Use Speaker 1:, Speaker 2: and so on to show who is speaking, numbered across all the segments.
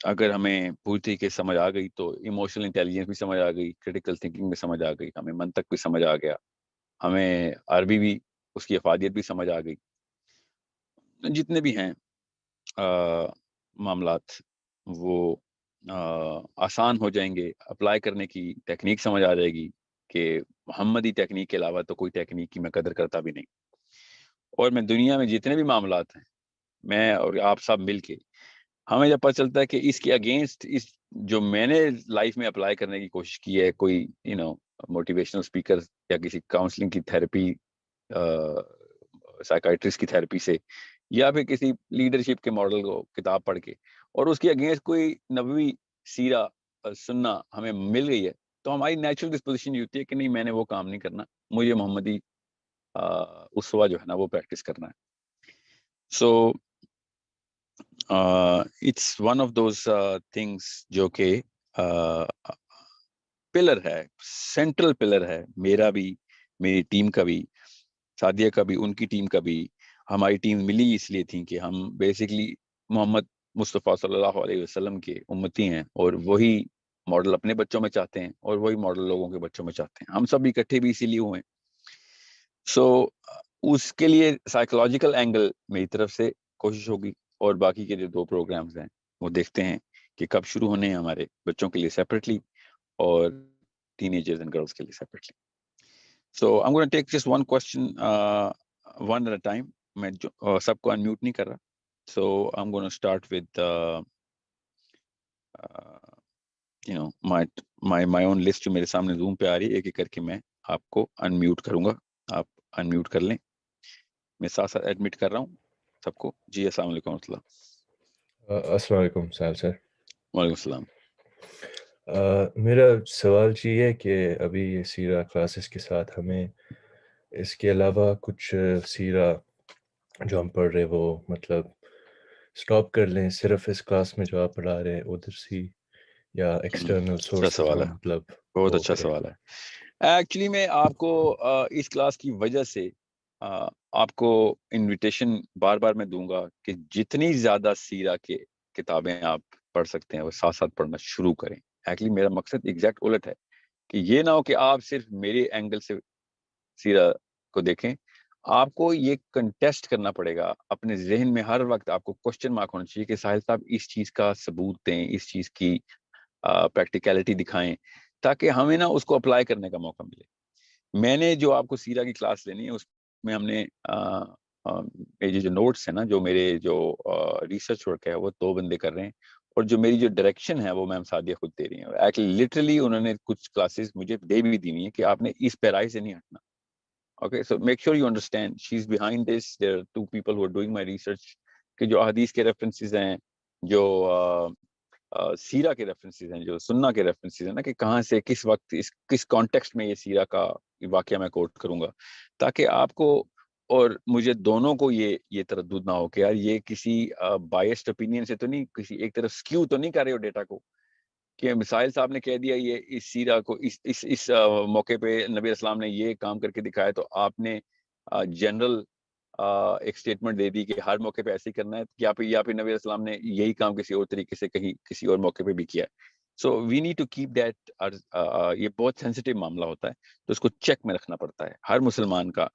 Speaker 1: اگر ہمیں پوری طریقے سے سمجھ آ گئی تو ایموشنل انٹیلیجنس بھی سمجھ آ گئی, کریٹیکل تھنکنگ بھی سمجھ آ گئی, ہمیں منطق بھی سمجھ آ گیا, ہمیں عربی بھی اس کی افادیت بھی سمجھ آ گئی. جتنے بھی ہیں معاملات وہ آسان ہو جائیں گے, اپلائی کرنے کی ٹیکنیک سمجھ آ جائے گی کہ محمدی ٹیکنیک کے علاوہ تو کوئی ٹیکنیک کی میں قدر کرتا بھی نہیں. اور میں دنیا میں جتنے بھی معاملات ہیں, میں اور آپ سب مل کے, ہمیں جب پتہ چلتا ہے کہ اس کے اگینسٹ اس جو میں نے لائف میں اپلائی کرنے کی کوشش کی ہے, کوئی موٹیویشنل اسپیکر یا کسی کاؤنسلنگ کی تھراپی, سائیکائٹرسٹ کی تھراپی سے, یا پھر کسی لیڈرشپ کے ماڈل کو کتاب پڑھ کے, اور اس کے اگینسٹ کوئی نبوی سیرہ سننا ہمیں مل گئی ہے, تو ہماری نیچرل ڈسپوزیشن یہ ہوتی ہے کہ نہیں, میں نے وہ کام نہیں کرنا, مجھے محمدی اسوا جو ہے نا وہ پریکٹس کرنا ہے. So it's one of those things جو کہ پلر ہے, سینٹرل پلر ہے, میرا بھی, میری ٹیم کا بھی, سعدیہ کا بھی, ان کی ٹیم کا بھی. ہماری ٹیم ملی اس لیے تھی کہ ہم بیسکلی محمد مصطفیٰ صلی اللہ علیہ وسلم کے امتی ہیں, اور وہی ماڈل اپنے بچوں میں چاہتے ہیں, اور وہی ماڈل لوگوں کے بچوں میں چاہتے ہیں. ہم سب اکٹھے بھی اسی لیے ہوئے ہیں. سو اس کے لیے سائیکولوجیکل اینگل میری طرف سے کوشش ہوگی, اور باقی کے جو 2 پروگرامز ہیں وہ دیکھتے ہیں کہ کب شروع ہونے ہیں ہمارے بچوں کے لیے سیپریٹلی, اور ٹین ایجرز اینڈ گرلز کے لیے separately. So I'm going to take just one question one at a time. میں سب کو انمیوٹ نہیں کر رہا. So I'm going to start with my own list جو میرے سامنے زوم پہ آ رہی ہے, ایک ایک کر کے میں آپ کو انمیوٹ کروں گا, آپ انمیوٹ کر لیں. میں ساتھ ساتھ ایڈمٹ کر رہا ہوں سب کو. جی السلام علیکم ورحمۃ اللہ.
Speaker 2: السلام علیکم صاحب سر.
Speaker 1: وعلیکم السلام.
Speaker 2: میرا سوال یہ ہے کہ ابھی یہ سیرہ کلاسز کے ساتھ ہمیں اس کے علاوہ کچھ سیرہ جو ہم پڑھ رہے وہ مطلب سٹاپ کر لیں صرف اس کلاس میں جو آپ پڑھا رہے ہیں ادھر سی, یا ایکسٹرنل
Speaker 1: اچھا
Speaker 2: سورسز
Speaker 1: سوال ہے,
Speaker 2: مطلب
Speaker 1: بہت
Speaker 2: وہ
Speaker 1: اچھا
Speaker 2: کریں.
Speaker 1: سوال ہے. ایکچولی میں آپ کو اس کلاس کی وجہ سے آپ کو انویٹیشن بار بار میں دوں گا کہ جتنی زیادہ سیرہ کے کتابیں آپ پڑھ سکتے ہیں وہ ساتھ ساتھ پڑھنا شروع کریں. ایکچولی میرا مقصد ایگزیکٹ الٹ ہے کہ یہ نہ ہو کہ آپ صرف میرے اینگل سے سیرہ کو دیکھیں. آپ کو یہ کنٹیسٹ کرنا پڑے گا اپنے ذہن میں, ہر وقت آپ کو کوشچن مارک ہونا چاہیے کہ ساحل صاحب اس چیز کا ثبوت دیں, اس چیز کی پریکٹیکلٹی دکھائیں, تاکہ ہمیں نا اس کو اپلائی کرنے کا موقع ملے. میں نے جو آپ کو سیرہ کی کلاس لینی ہے اس میں ہم نے میری جو نوٹس ہیں نا, جو میرے جو ریسرچ ورک ہے وہ 2 بندے کر رہے ہیں, اور جو میری جو ڈائریکشن ہے وہ میم سعدیہ خود دے رہی ہیں. ایکچولی لٹرلی انہوں نے کچھ کلاسز مجھے دے بھی دی ہوئی ہیں کہ آپ نے اس پیرائی سے نہیں ہٹنا. Okay, so make sure you understand she's behind this. There are 2 people who are doing my research کہ جو احادیث کے ریفرنسز ہیں, جو سیرہ کے ریفرنسز ہیں, جو سنہ کے ریفرنسز ہیں نا, کہ کہاں سے کس وقت کس کانٹیکسٹ میں یہ سیرہ کا واقعہ میں کوٹ کروں گا, تاکہ آپ کو اور مجھے دونوں کو یہ تردد نہ ہو کہ یار یہ کسی بائسڈ اوپینین سے تو نہیں, کسی ایک طرف سکیو تو نہیں کر رہے ہو ڈیٹا کو, کہ مسائل صاحب نے کہہ دیا یہ اس سیرہ کو اس موقع پہ نبی اسلام نے یہ کام کر کے دکھایا, تو آپ نے جنرل ایک سٹیٹمنٹ دے دی کہ ہر موقع پہ ایسے ہی کرنا ہے, یا پھر نبی اسلام نے یہی کام کسی اور طریقے سے کہیں کسی اور موقع پہ بھی کیا ہے. So we need to keep that. یہ بہت سینسٹیو معاملہ ہوتا ہے, تو اس کو چیک میں رکھنا پڑتا ہے. ہر مسلمان کا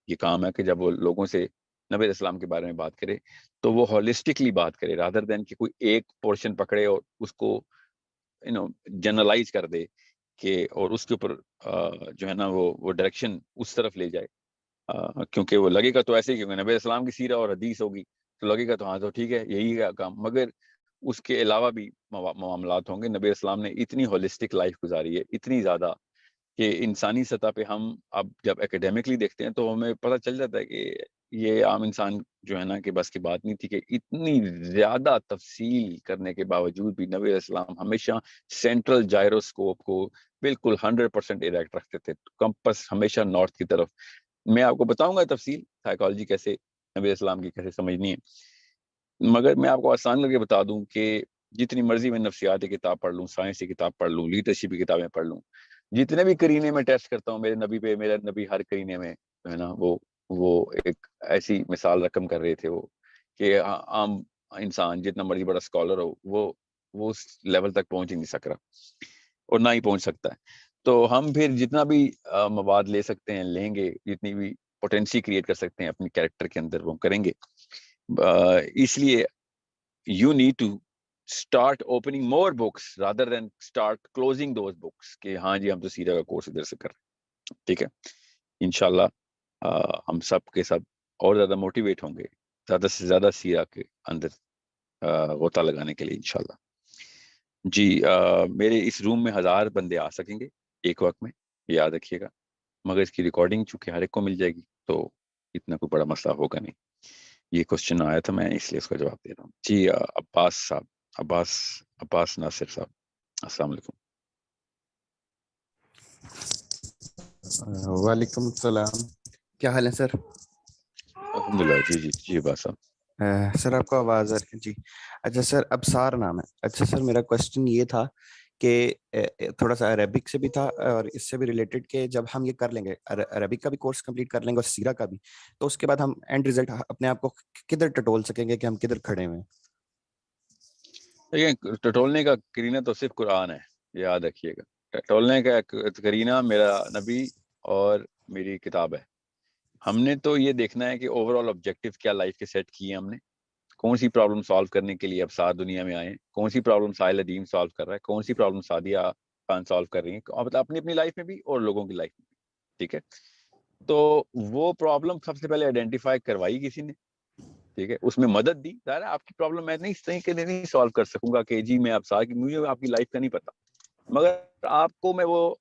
Speaker 1: یہ کام ہے کہ جب وہ لوگوں سے نبی اسلام کے بارے میں بات کرے تو وہ ہولسٹکلی بات کرے, رادر دین کہ کوئی ایک پورشن پکڑے اور اس کو جنرلائز کر دے کہ, اور اس کے اوپر جو ہے نا وہ ڈائریکشن اس طرف لے جائے. کیونکہ وہ لگے گا تو ایسے ہی, کیونکہ نبی اسلام کی سیرہ اور حدیث ہوگی تو لگے گا تو ہاں تو ٹھیک ہے یہی کا کام, مگر اس کے علاوہ بھی معاملات ہوں گے. نبی اسلام نے اتنی ہولسٹک لائف گزاری ہے, اتنی زیادہ, کہ انسانی سطح پہ ہم اب جب اکیڈیمکلی دیکھتے ہیں تو ہمیں پتہ چل جاتا ہے کہ یہ عام انسان جو ہے نا کہ بس کی بات نہیں تھی, کہ اتنی زیادہ تفصیل کرنے کے باوجود بھی نبی اسلام ہمیشہ سینٹرل جائروسکوپ کو بالکل 100% اریکٹ رکھتے تھے, کمپس ہمیشہ نارتھ کی طرف. میں آپ کو بتاؤں گا تفصیل سائیکالوجی کیسے نبی اسلام کی کیسے سمجھنی ہے, مگر میں آپ کو آسان کر کے بتا دوں کہ جتنی مرضی میں نفسیاتی کتاب پڑھ لوں, سائنس کی کتاب پڑھ لوں, لیڈرشپ کی کتابیں پڑھ لوں, جتنے بھی کرینے میں ٹیسٹ کرتا ہوں میرے نبی پہ, میرا نبی ہر کرینے میں جو ہے نا وہ ایک ایسی مثال رقم کر رہے تھے وہ, کہ عام انسان جتنا مرضی بڑا اسکالر ہو وہ وہ اس لیول تک پہنچ ہی نہیں سک رہا اور نہ ہی پہنچ سکتا ہے. تو ہم پھر جتنا بھی مواد لے سکتے ہیں لیں گے, جتنی بھی پوٹینسی کریٹ کر سکتے ہیں اپنی کیریکٹر کے اندر وہ کریں گے. اس لیے you need to start opening more books rather than start closing those books کہ ہاں جی ہم تو سیرا کا کورس ادھر سے کر رہے ہیں. ٹھیک ہے, انشاءاللہ ہم سب کے سب اور زیادہ موٹیویٹ ہوں گے زیادہ سے زیادہ سیرا کے اندر غوطہ لگانے کے لیے انشاءاللہ. جی میرے اس روم میں 1000 بندے آ سکیں گے ایک وقت میں, یاد رکھیے گا, مگر اس کی ریکارڈنگ چونکہ ہر ایک کو مل جائے گی تو اتنا کوئی بڑا مسئلہ ہوگا نہیں. یہ کوشچن آیا تھا, میں اس لیے اس کا جواب دے رہا ہوں. جی عباس صاحب, عباس ناصر صاحب, السلام علیکم.
Speaker 3: وعلیکم السلام, کیا حال ہے سر؟
Speaker 1: الحمدللہ. جی جی جی عباس صاحب.
Speaker 3: سر آپ کو آواز آ رہی ہے؟ جی اچھا سر, ابصار نام ہے. اچھا سر, میرا کوشچن یہ تھا کہ تھوڑا سا عربک سے بھی تھا اور اس سے بھی ریلیٹڈ کہ جب ہم یہ کر لیں گے عربک کا بھی کورس کمپلیٹ کر لیں گے اور سیرا کا بھی, تو اس کے بعد ہم اینڈ ریزلٹ اپنے آپ کو کدھر ٹٹول سکیں گے کہ ہم کدھر کھڑے ہوئے ہیں؟
Speaker 1: دیکھیں, ٹٹولنے کا کرینہ تو صرف قرآن ہے, یاد رکھیے گا. ٹٹولنے کا کرینہ میرا نبی اور میری کتاب ہے. ہم نے تو یہ دیکھنا ہے کہ اوور آل آبجیکٹیو کیا لائف کے سیٹ کیے ہم نے, کون سی پرابلم سالو کرنے کے لیے ابصار دنیا میں آئے, کون سی پرابلم ساحل ادیم سالو کر رہا ہے, کون سی پرابلم سعدیہ خان سالو کر رہی ہیں, مطلب اپنی اپنی لائف میں بھی اور لوگوں کی لائف میں بھی. ٹھیک ہے, تو وہ پرابلم سب سے پہلے آئیڈینٹیفائی کروائی کسی نے, ٹھیک ہے, اس میں مدد دی. ظاہر ہے آپ کی پرابلم میں نہیں صحیح کہ نہیں سالو کر سکوں گا کہ جی میں ابصار کی, مجھے آپ کی لائف کا نہیں پتا, مگر آپ کو میں وہ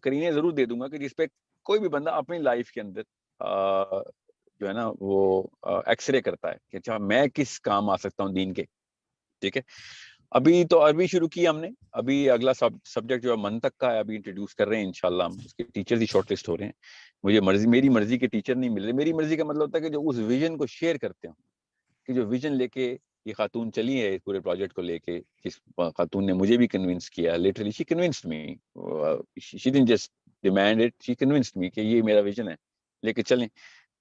Speaker 1: کرینے ضرور دے دوں گا کہ جس پہ کوئی بھی بندہ اپنی لائف کے اندر جو ہے نا وہ ایکس رے کرتا ہے کہ اچھا میں کس کام آ سکتا ہوں دین کے. ٹھیک ہے, ابھی تو عربی شروع کی ہم نے, ابھی اگلا سبجیکٹ جو ہے منطق کا ہے, ابھی انٹروڈیوس کر رہے ہیں انشاءاللہ. ہم اس کے ٹیچر ہی شارٹ لسٹ ہو رہے ہیں. مجھے میری مرضی کے ٹیچر نہیں مل رہے. میری مرضی کا مطلب ہوتا ہے کہ جو اس ویژن کو شیئر کرتے ہوں, کہ جو ویژن لے کے یہ خاتون چلی ہے پورے پروجیکٹ کو لے کے, جس خاتون نے مجھے بھی کنونس کیا, literally she convinced me, she didn't just demand it, she convinced me کہ یہ میرا ویژن ہے, لے کے چلیں.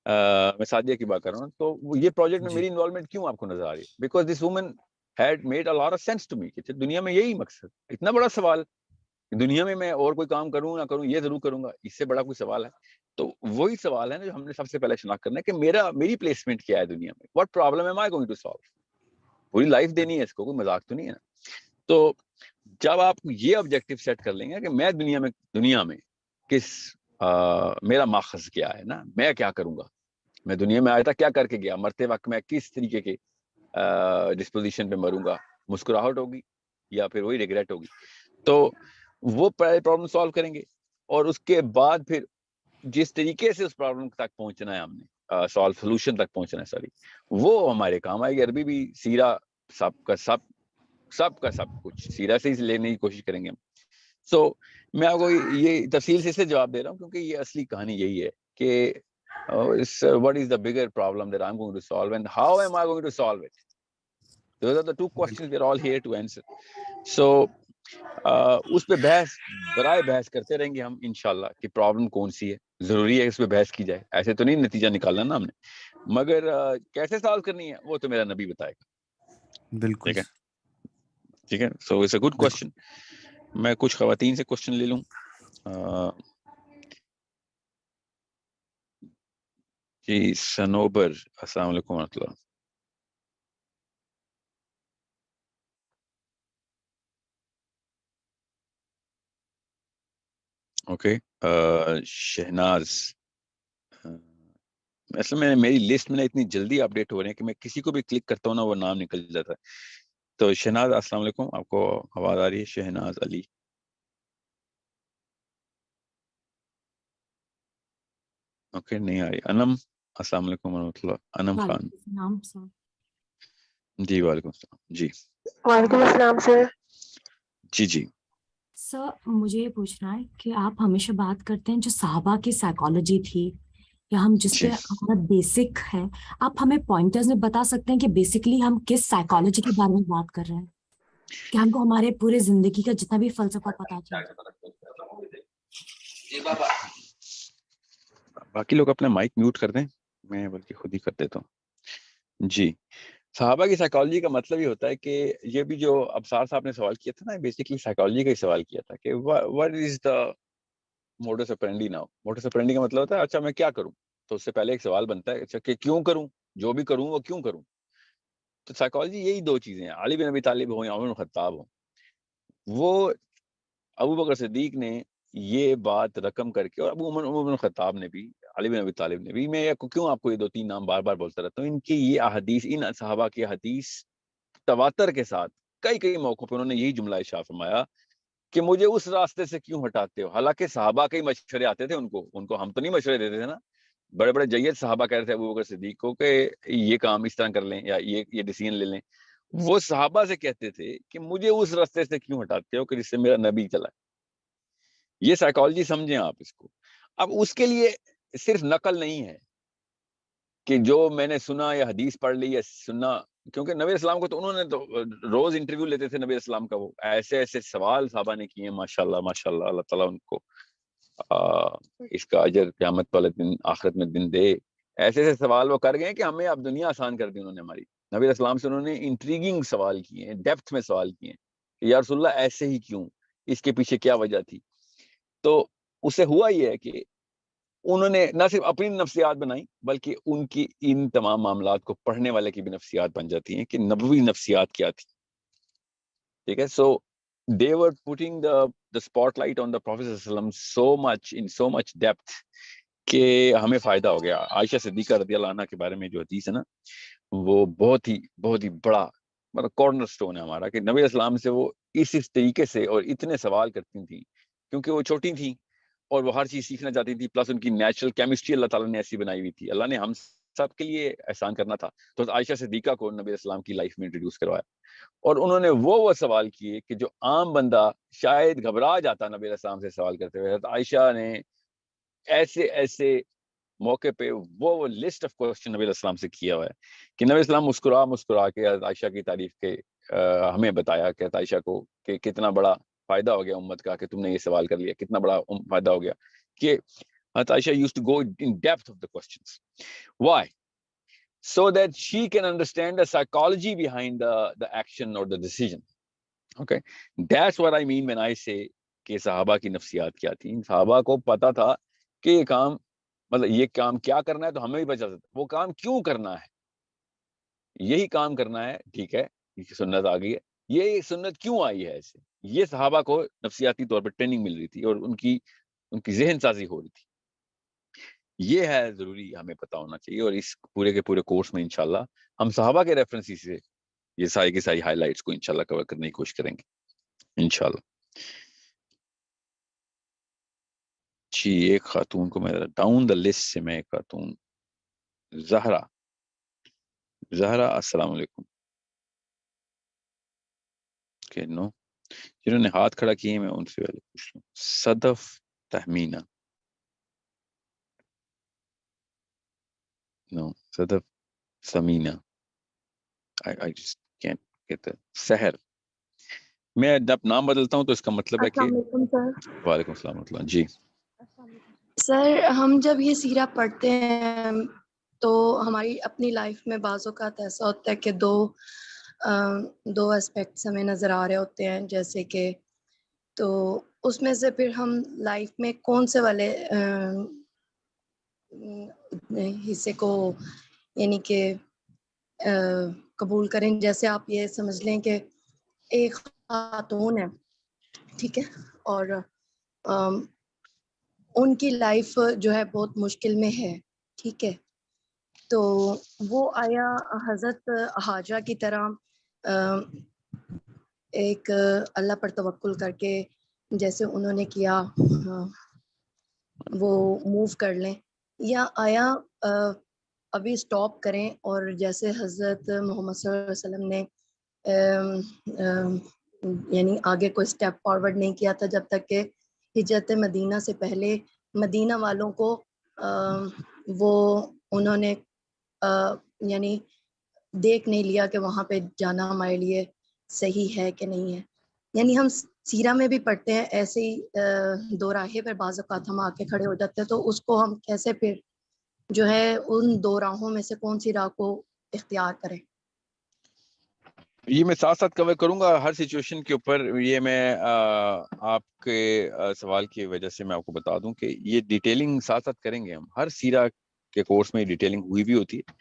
Speaker 1: میں سعدیہ کی بات کر رہا ہوں. تو یہ پروجیکٹ میں
Speaker 3: جی
Speaker 1: میری انوالومنٹ کیوں آپ کو نظر آ رہی ہے؟ Because this woman had made a lot of sense to me کہ دنیا میں یہی مقصد. اتنا بڑا سوال دنیا میں اور کوئی کام کروں نہ کروں, یہ ضرور کروں گا, اس سے بڑا کوئی سوال ہے؟ تو وہی سوال ہے نا جو ہم نے سب سے پہلے شناخت کرنا ہے کہ میری پلیسمنٹ کیا ہے دنیا میں, what problem am I going to solve. پوری لائف دینی ہے اس کو, کوئی مذاق تو نہیں ہے نا. تو جب آپ یہ آبجیکٹو سیٹ کر لیں گے کہ میں دنیا میں کس میرا ماخذ کیا ہے نا, میں کیا کروں گا, میں دنیا میں آیا تھا کیا کر کے گیا, مرتے وقت میں کس طریقے کے ڈسپوزیشن پہ مروں گا, مسکراہٹ ہوگی یا پھر وہی ریگریٹ ہوگی. تو وہ پرابلم سالو کریں گے, اور اس کے بعد پھر جس طریقے سے اس پرابلم تک پہنچنا ہے ہم نے, سولوشن تک پہنچنا ہے ساری, وہ ہمارے کام آئے گی. عربی بھی سیرا سب کا سب کچھ سیرا سے ہی لینے کی کوشش کریں گے ہم. سو میں آپ کو یہ تفصیل سے اس لیے جواب دے رہا ہوں کیونکہ یہ اصلی کہانی یہی ہے کہ what is the bigger problem that I'm going to solve and how am I going to solve it? Those are the two questions we're all here to answer. So اس پہ برائے بحث کرتے رہیں گے ہم انشاءاللہ کہ پرابلم کون سی ہے. ضروری ہے اس پہ بحث کی جائے, ایسے تو نہیں نتیجہ نکالنا نا ہم نے, مگر کیسے سالو کرنی ہے وہ تو میرا نبی بتائے گا.
Speaker 3: بالکل
Speaker 1: ٹھیک ہے. So it's a good question. میں کچھ خواتین سے کوشچن لے لوں. جی سنوبر, السلام علیکم ورحمۃ اللہ. اوکے. شہناز, اصل میں میری لسٹ میں اتنی جلدی اپڈیٹ ہو رہے ہیں کہ میں کسی کو بھی کلک کرتا ہوں نا وہ نام نکل جاتا ہے. تو شہناز السلام علیکم, آپ کو آواز آ رہی ہے؟ شہناز علی. اوکے نہیں آ رہی. انم, السلام علیکم ورحمۃ اللہ. انم خان. جی وعلیکم السلام. جی
Speaker 4: وعلیکم السلام سر.
Speaker 1: جی جی
Speaker 5: سر مجھے یہ پوچھنا ہے کہ آپ ہمیشہ بات کرتے ہیں جو صحابہ کی سائیکالوجی تھی یا ہم جس
Speaker 1: جی
Speaker 5: پہ ہمارا بیسک ہے, آپ ہمیں پوائنٹرز میں بتا سکتے ہیں کہ بیسکلی ہم کس سائیکالوجی کے بارے میں بات کر رہے ہیں کہ ہم کو ہمارے پورے زندگی کا جتنا بھی فلسفہ پتا چل جائے.
Speaker 1: باقی لوگ اپنا مائک میوٹ کر دیں, میں بلکہ خود ہی کر دیتا ہوں. جی صحابہ کی سائیکالوجی کا مطلب یہ ہوتا ہے کہ یہ بھی جو ابصار صاحب نے سوال کیا تھا نا، بیسیکلی سائیکالوجی کا ہی سوال کیا تھا کہ what is the modus operandi now. modus operandi کا مطلب ہوتا ہے اچھا میں کیا کروں، تو اس سے پہلے ایک سوال بنتا ہے اچھا کہ کیوں کروں، جو بھی کروں وہ کیوں کروں. تو سائیکالوجی یہی دو چیزیں ہیں، علی بن ابی طالب ہوں یا عمر بن خطاب ہوں، وہ ابو بکر صدیق نے یہ بات رقم کر کے، اور عمر بن خطاب نے بھی، علی بن ابی طالب نے بھی، میں کیوں آپ کو یہ 2-3 نام بار بار بولتا رہتا ہوں، ان کی یہ احادیث، ان صحابہ کی حدیث تواتر کے ساتھ کئی موقعوں پہ انہوں نے یہی جملہ ارشاد فرمایا کہ مجھے اس راستے سے کیوں ہٹاتے ہو. حالانکہ صحابہ کے مشورے آتے تھے ان کو ہم تو نہیں مشورے دیتے تھے نا. بڑے بڑے جید صحابہ کہہ رہے تھے ابو بکر صدیق کو کہ یہ کام اس طرح کر لیں یا یہ ڈیسیژن لے لیں. وہ صحابہ سے کہتے تھے کہ مجھے اس راستے سے کیوں ہٹاتے ہو کہ جس سے میرا نبی چلا. یہ سائیکالوجی سمجھیں آپ اس کو. اب اس کے لیے صرف نقل نہیں ہے کہ جو میں نے سنا یا حدیث پڑھ لی یا سنا، کیونکہ نبی اسلام کو تو انہوں نے تو روز انٹرویو لیتے تھے نبی اسلام کا، وہ ایسے سوال صحابہ نے کیے ہیں، ماشاءاللہ اللہ تعالیٰ ان کو اس کا اجر قیامت والے دن آخرت میں دن دے. ایسے سوال وہ کر گئے کہ ہمیں اب دنیا آسان کر دی انہوں نے ہماری. نبی اسلام سے انہوں نے انٹریگنگ سوال کیے ہیں، ڈیپتھ میں سوال کیے ہیں کہ یا رسول اللہ ایسے ہی کیوں، اس کے پیچھے کیا وجہ تھی. تو اس سے ہوا یہ ہے کہ انہوں نے نہ صرف اپنی نفسیات بنائی بلکہ ان کی ان تمام معاملات کو پڑھنے والے کی بھی نفسیات بن جاتی ہیں کہ نبوی نفسیات کیا تھی. ٹھیک ہے. سو they were putting the spotlight on the Prophet in so much depth کہ ہمیں فائدہ ہو گیا. عائشہ صدیقہ رضی اللہ عنہ کے بارے میں جو حدیث ہے نا، وہ بہت ہی بڑا مطلب کارنر سٹون ہے ہمارا، کہ نبی اسلام سے وہ اس طریقے سے اور اتنے سوال کرتی تھیں کیونکہ وہ چھوٹی تھیں اور وہ ہر چیز سیکھنا چاہتی تھی. پلس ان کی نیچرل کیمسٹری اللہ تعالیٰ نے ایسی بنائی ہوئی تھی، اللہ نے ہم سب کے لیے احسان کرنا تھا. تو عائشہ صدیقہ کو نبی اسلام کی لائف میں انٹروڈیوس کروایا، اور انہوں نے وہ سوال کیے کہ جو عام بندہ شاید گھبرا جاتا نبی اسلام سے سوال کرتے ہوئے. عائشہ نے ایسے موقع پہ وہ لسٹ آف کوسچن نبی اسلام سے کیا ہوا ہے کہ نبی اسلام مسکرا کے عائشہ کی تعریف کے ہمیں بتایا کہ عائشہ کو کہ کتنا بڑا فائدہ ہو گیا امت کا کہ تم نے یہ سوال کر لیا، کتنا بڑا فائدہ ہو گیا کہ عائشہ used to go in depth of the questions. Why? So that she can understand the psychology behind the action or the decision. Okay, that's what I mean when I say کہ صحابہ کی نفسیات کیا تھی. صحابہ کو پتا تھا کہ یہ کام مطلب یہ کام کیا کرنا ہے، تو ہمیں بھی پتا چلتا وہ کام کیوں کرنا ہے. یہی کام کرنا ہے، ٹھیک ہے، یہ سنت آ گئی ہے، یہ سنت کیوں آئی ہے ایسے. یہ صحابہ کو نفسیاتی طور پر ٹریننگ مل رہی تھی اور ان کی ذہن سازی ہو رہی تھی. یہ ہے ضروری ہمیں پتا ہونا چاہیے. اور اس پورے کے پورے کورس میں انشاءاللہ ہم صحابہ کے ریفرنس سے یہ ساری کی ساری ہائی لائٹس کو انشاءاللہ کور کرنے کی کوشش کریں گے انشاءاللہ. جی ایک خاتون کو میں ڈاؤن دا لسٹ سے میں ایک خاتون زہرا السلام علیکم کہ نو جنہوں نے ہاتھ کھڑا کیے میں ان سے پوچھ لوں. صدف تہمینہ نو صدف Samina I just can't get that. سحر میں جب نام بدلتا ہوں تو اس کا مطلب ہے کہ
Speaker 4: السلام علیکم سر.
Speaker 1: وعلیکم السلام ورحمۃ اللہ. جی
Speaker 4: سر ہم جب یہ سیرہ پڑھتے ہیں تو ہماری اپنی لائف میں بعض اوقات ایسا ہوتا ہے کہ دو اسپیکٹس ہمیں نظر آ رہے ہوتے ہیں، جیسے کہ تو اس میں سے پھر ہم لائف میں کون سے والے حصے کو یعنی کہ قبول کریں. جیسے آپ یہ سمجھ لیں کہ ایک خاتون ہے، ٹھیک ہے، اور ان کی لائف جو ہے بہت مشکل میں ہے، ٹھیک ہے، تو وہ آیا حضرت حاجہ کی طرح ایک اللہ پر توکل کر کے جیسے انہوں نے کیا وہ موو کر لیں، یا آیا ابھی سٹاپ کریں اور جیسے حضرت محمد صلی اللہ علیہ وسلم نے یعنی آگے کوئی سٹیپ فارورڈ نہیں کیا تھا جب تک کہ ہجرت مدینہ سے پہلے مدینہ والوں کو وہ انہوں نے یعنی دیکھ نہیں لیا کہ وہاں پہ جانا ہمارے لیے صحیح ہے کہ نہیں ہے. یعنی ہم سیرہ میں بھی پڑھتے ہیں ایسے ہی دو راہے پر بعض اوقات ہم آ کے کھڑے ہو جاتے ہیں، تو اس کو ہم کیسے پھر جو ہے ان دو راہوں میں سے کون سی راہ کو اختیار کریں.
Speaker 1: یہ میں ساتھ ساتھ کور کروں گا ہر سچویشن کے اوپر. یہ میں آپ کے سوال کی وجہ سے میں آپ کو بتا دوں کہ یہ ڈیٹیلنگ ساتھ ساتھ کریں گے ہم. ہر سیرہ کے کورس میں ڈیٹیلنگ ہوئی بھی ہوتی ہے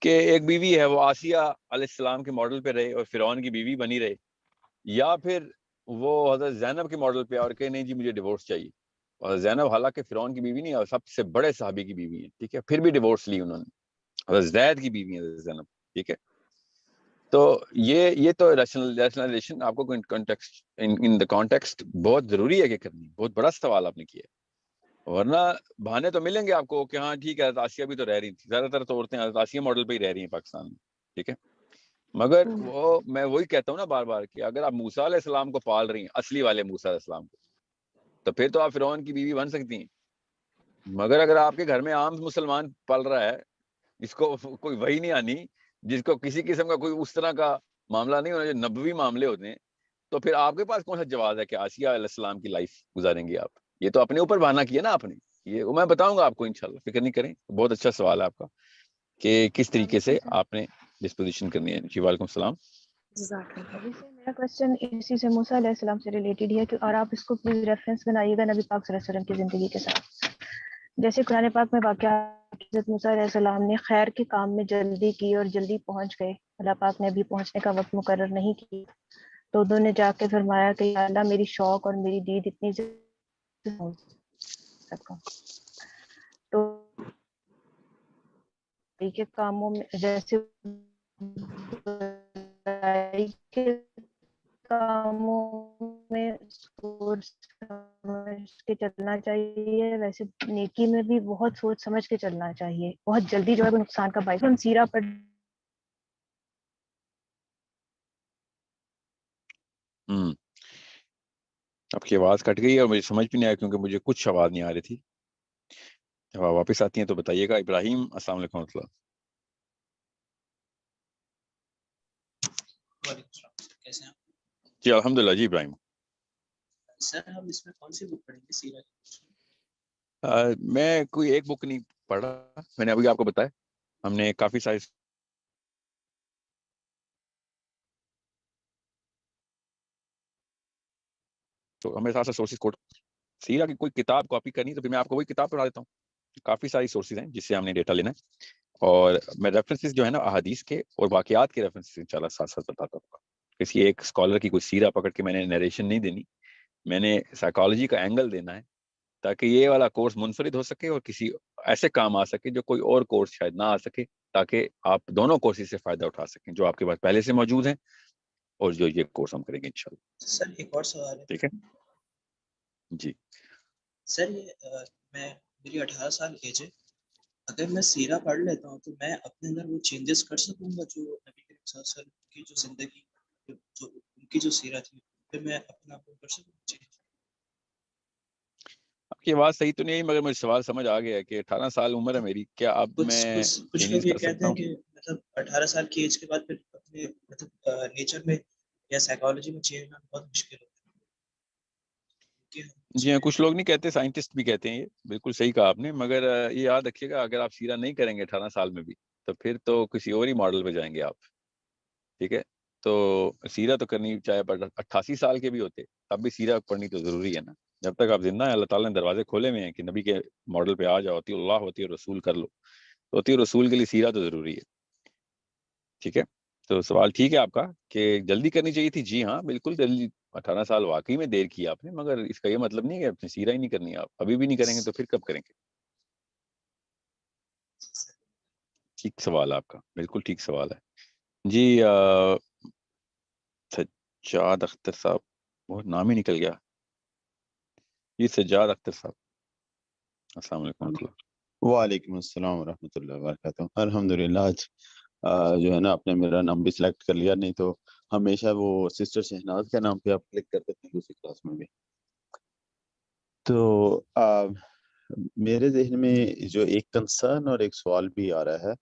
Speaker 1: کہ ایک بیوی ہے وہ آسیہ علیہ السلام کے ماڈل پہ رہے اور فرعون کی بیوی بنی رہے, یا پھر وہ حضرت زینب کے ماڈل پہ اور کہ نہیں جی مجھے ڈیورس چاہیے. اور زینب حالانکہ فرعون کی بیوی نہیں ہے, سب سے بڑے صحابی کی بیوی ہے, ٹھیک ہے, پھر بھی ڈیورس لی انہوں نے. حضرت زید کی بیوی ہے زینب, ٹھیک ہے. تو یہ تو ریشنلائزیشن آپ کو ان دا کانٹیکسٹ بہت ضروری ہے کہ کرنی. بہت بڑا سوال آپ نے کیا ہے, ورنہ بہانے تو ملیں گے آپ کو کہ ہاں ٹھیک ہے حضرت آسیہ بھی تو رہ رہی تھی. زیادہ تر تو عورتیں حضرت آسیہ ماڈل پہ ہی رہ رہی ہیں پاکستان میں, ٹھیک ہے. مگر وہ میں وہی کہتا ہوں نا بار بار کہ اگر آپ موسیٰ علیہ السلام کو پال رہی ہیں, اصلی والے موسیٰ علیہ السلام کو, تو پھر تو آپ فرعون کی بیوی بن سکتی ہیں. مگر اگر آپ کے گھر میں عام مسلمان پل رہا ہے جس کو کوئی وحی نہیں آنی, جس کو کسی قسم کا کوئی اس طرح کا معاملہ نہیں ہونا جو نبوی معاملے ہوتے ہیں, تو پھر آپ کے پاس کون سا جواز ہے کہ آسیہ علیہ السلام کی لائف گزاریں گے آپ؟ یہ تو اپنے اوپر بہانہ کیا نا آپ نے. یہ میں بتاؤں گا آپ کو انشاءاللہ, فکر نہیں کریں. بہت اچھا سوال ہے آپ کا کہ کس طریقے سے آپ نے ڈسپوزیشن کرنی ہے. جی وعلیکم السلام.
Speaker 6: ابھی سے میرا کوشچن اسی سے موسیٰ علیہ السلام سے ریلیٹڈ ہے کہ اور آپ اس کو پلیز ریفرنس بنائیے گا نبی پاک صلی اللہ علیہ وسلم کی زندگی کے ساتھ. جیسے قرآن پاک میں واقعہ حضرت موسیٰ علیہ السلام نے خیر کے کام میں جلدی کی اور جلدی پہنچ گئے. اللہ پاک نے ابھی پہنچنے کا وقت مقرر نہیں کی, تو انہوں نے جا کے فرمایا کہ یا اللہ میری شوق اور میری دید اتنی سکا. تو کے کاموں میں جیسے کے کاموں میں سوچ سمجھ کے چلنا چاہیے, ویسے نیکی میں بھی بہت سوچ سمجھ کے چلنا چاہیے. بہت جلدی جو ہے وہ نقصان کا باعث. ہم سیرہ پر
Speaker 1: آپ کی آواز کٹ گئی اور مجھے سمجھ بھی نہیں آیا کیونکہ مجھے کچھ آواز نہیں آ رہی تھی. جب آپ واپس آتی ہیں تو بتائیے گا. ابراہیم السلام علیکم ورحمۃ اللہ.
Speaker 7: کیسے ہیں
Speaker 1: جی الحمدللہ. جی ابراہیم,
Speaker 7: سر ہم اس میں کون سی بک پڑھیں گے سیرت؟
Speaker 1: میں کوئی ایک بک نہیں پڑھا, میں نے ابھی آپ کو بتایا ہم نے کافی سارے تو ہمیں ساتھ سورسز کوٹ سیرہ کی کوئی کتاب کاپی کرنی تو پھر میں آپ کو وہی کتاب پڑھا دیتا ہوں. کافی ساری سورسز ہیں جس سے ہم نے ڈیٹا لینا ہے, اور میں ریفرنسز جو ہے نا احادیث کے اور واقعات کے ریفرنسز انشاءاللہ ساتھ ساتھ بتاتا ہوں. کسی ایک اسکالر کی کوئی سیرہ پکڑ کے میں نے نیریشن نہیں دینی, میں نے سائیکالوجی کا اینگل دینا ہے تاکہ یہ والا کورس منفرد ہو سکے اور کسی ایسے کام آ سکے جو کوئی اور کورس شاید نہ آ سکے, تاکہ آپ دونوں کورسز سے فائدہ اٹھا سکیں جو آپ کے پاس پہلے سے موجود ہیں اور جو یہ کورس ہم کریں گے انشاءاللہ.
Speaker 7: سر ایک اور سوال ہے.
Speaker 1: ٹھیک ہے جی.
Speaker 7: سر یہ میری 18 سال ایج ہے, اگر میں سیرہ پڑھ لیتا ہوں تو میں اپنے اندر وہ چینجز کر سکوں گا جو نبی کریم صلی اللہ علیہ وسلم کی جو زندگی جو ان کی جو سیرت تھی پھر میں اپنا آپ کو کر سکوں گا چینج؟
Speaker 1: آپ کی آواز صحیح تو نہیں, مگر مجھے سوال سمجھ آ گیا کہ 18 سال عمر ہے میری, کیا اب میں
Speaker 7: کچھ
Speaker 1: چینجز
Speaker 7: لوگ یہ
Speaker 1: کر
Speaker 7: کہتے
Speaker 1: سکتا
Speaker 7: ہیں
Speaker 1: ہوں؟
Speaker 7: کہ مطلب 18 سال کی ایج کے بعد پھر اپنے مطلب نیچر میں یا سائیکالوجی میں چینج ہونا بہت مشکل ہوتا ہے.
Speaker 1: جی ہاں, کچھ لوگ نہیں کہتے, سائنٹسٹ بھی کہتے ہیں. یہ بالکل صحیح کہا آپ نے, مگر یہ یاد رکھیے گا اگر آپ سیرہ نہیں کریں گے 18 سال میں بھی تو پھر تو کسی اور ہی ماڈل پہ جائیں گے آپ, ٹھیک ہے. تو سیرہ تو کرنی, چاہے 88 سال کے بھی ہوتے تب بھی سیرہ پڑھنی تو ضروری ہے نا. جب تک آپ زندہ ہیں اللہ تعالیٰ نے دروازے کھولے ہوئے ہیں کہ نبی کے ماڈل پہ آ جاؤ, ہوتی اللہ ہوتی ہے رسول کر لو. تو ہوتی رسول کے لیے سیرہ تو ضروری ہے, ٹھیک ہے. تو سوال ٹھیک ہے آپ کا کہ جلدی کرنی چاہیے تھی. جی ہاں بالکل جلدی, 18 سال واقعی میں دیر کی آپ نے, مگر اس کا یہ مطلب نہیں ہے کہ اپنی سیرہ ہی نہیں کرنی. آپ ابھی بھی نہیں کریں گے تو پھر کب کریں گے؟ ٹھیک سوال ہے آپ کا, بالکل ٹھیک سوال ہے. جی سجاد اختر صاحب, بہت نام ہی نکل گیا. جی سجاد اختر صاحب السلام علیکم ورحمۃ اللہ.
Speaker 8: وعلیکم السلام ورحمۃ اللہ وبرکاتہ. الحمدللہ آج جو ہے نا آپ نے میرا نام بھی سلیکٹ کر لیا, نہیں تو ہمیشہ وہ سسٹر شہناز کے نام پہ آپ کلک کرتے تھے دوسری کلاس میں بھی. تو میرے ذہن میں جو ایک کنسرن اور ایک سوال بھی آ رہا ہے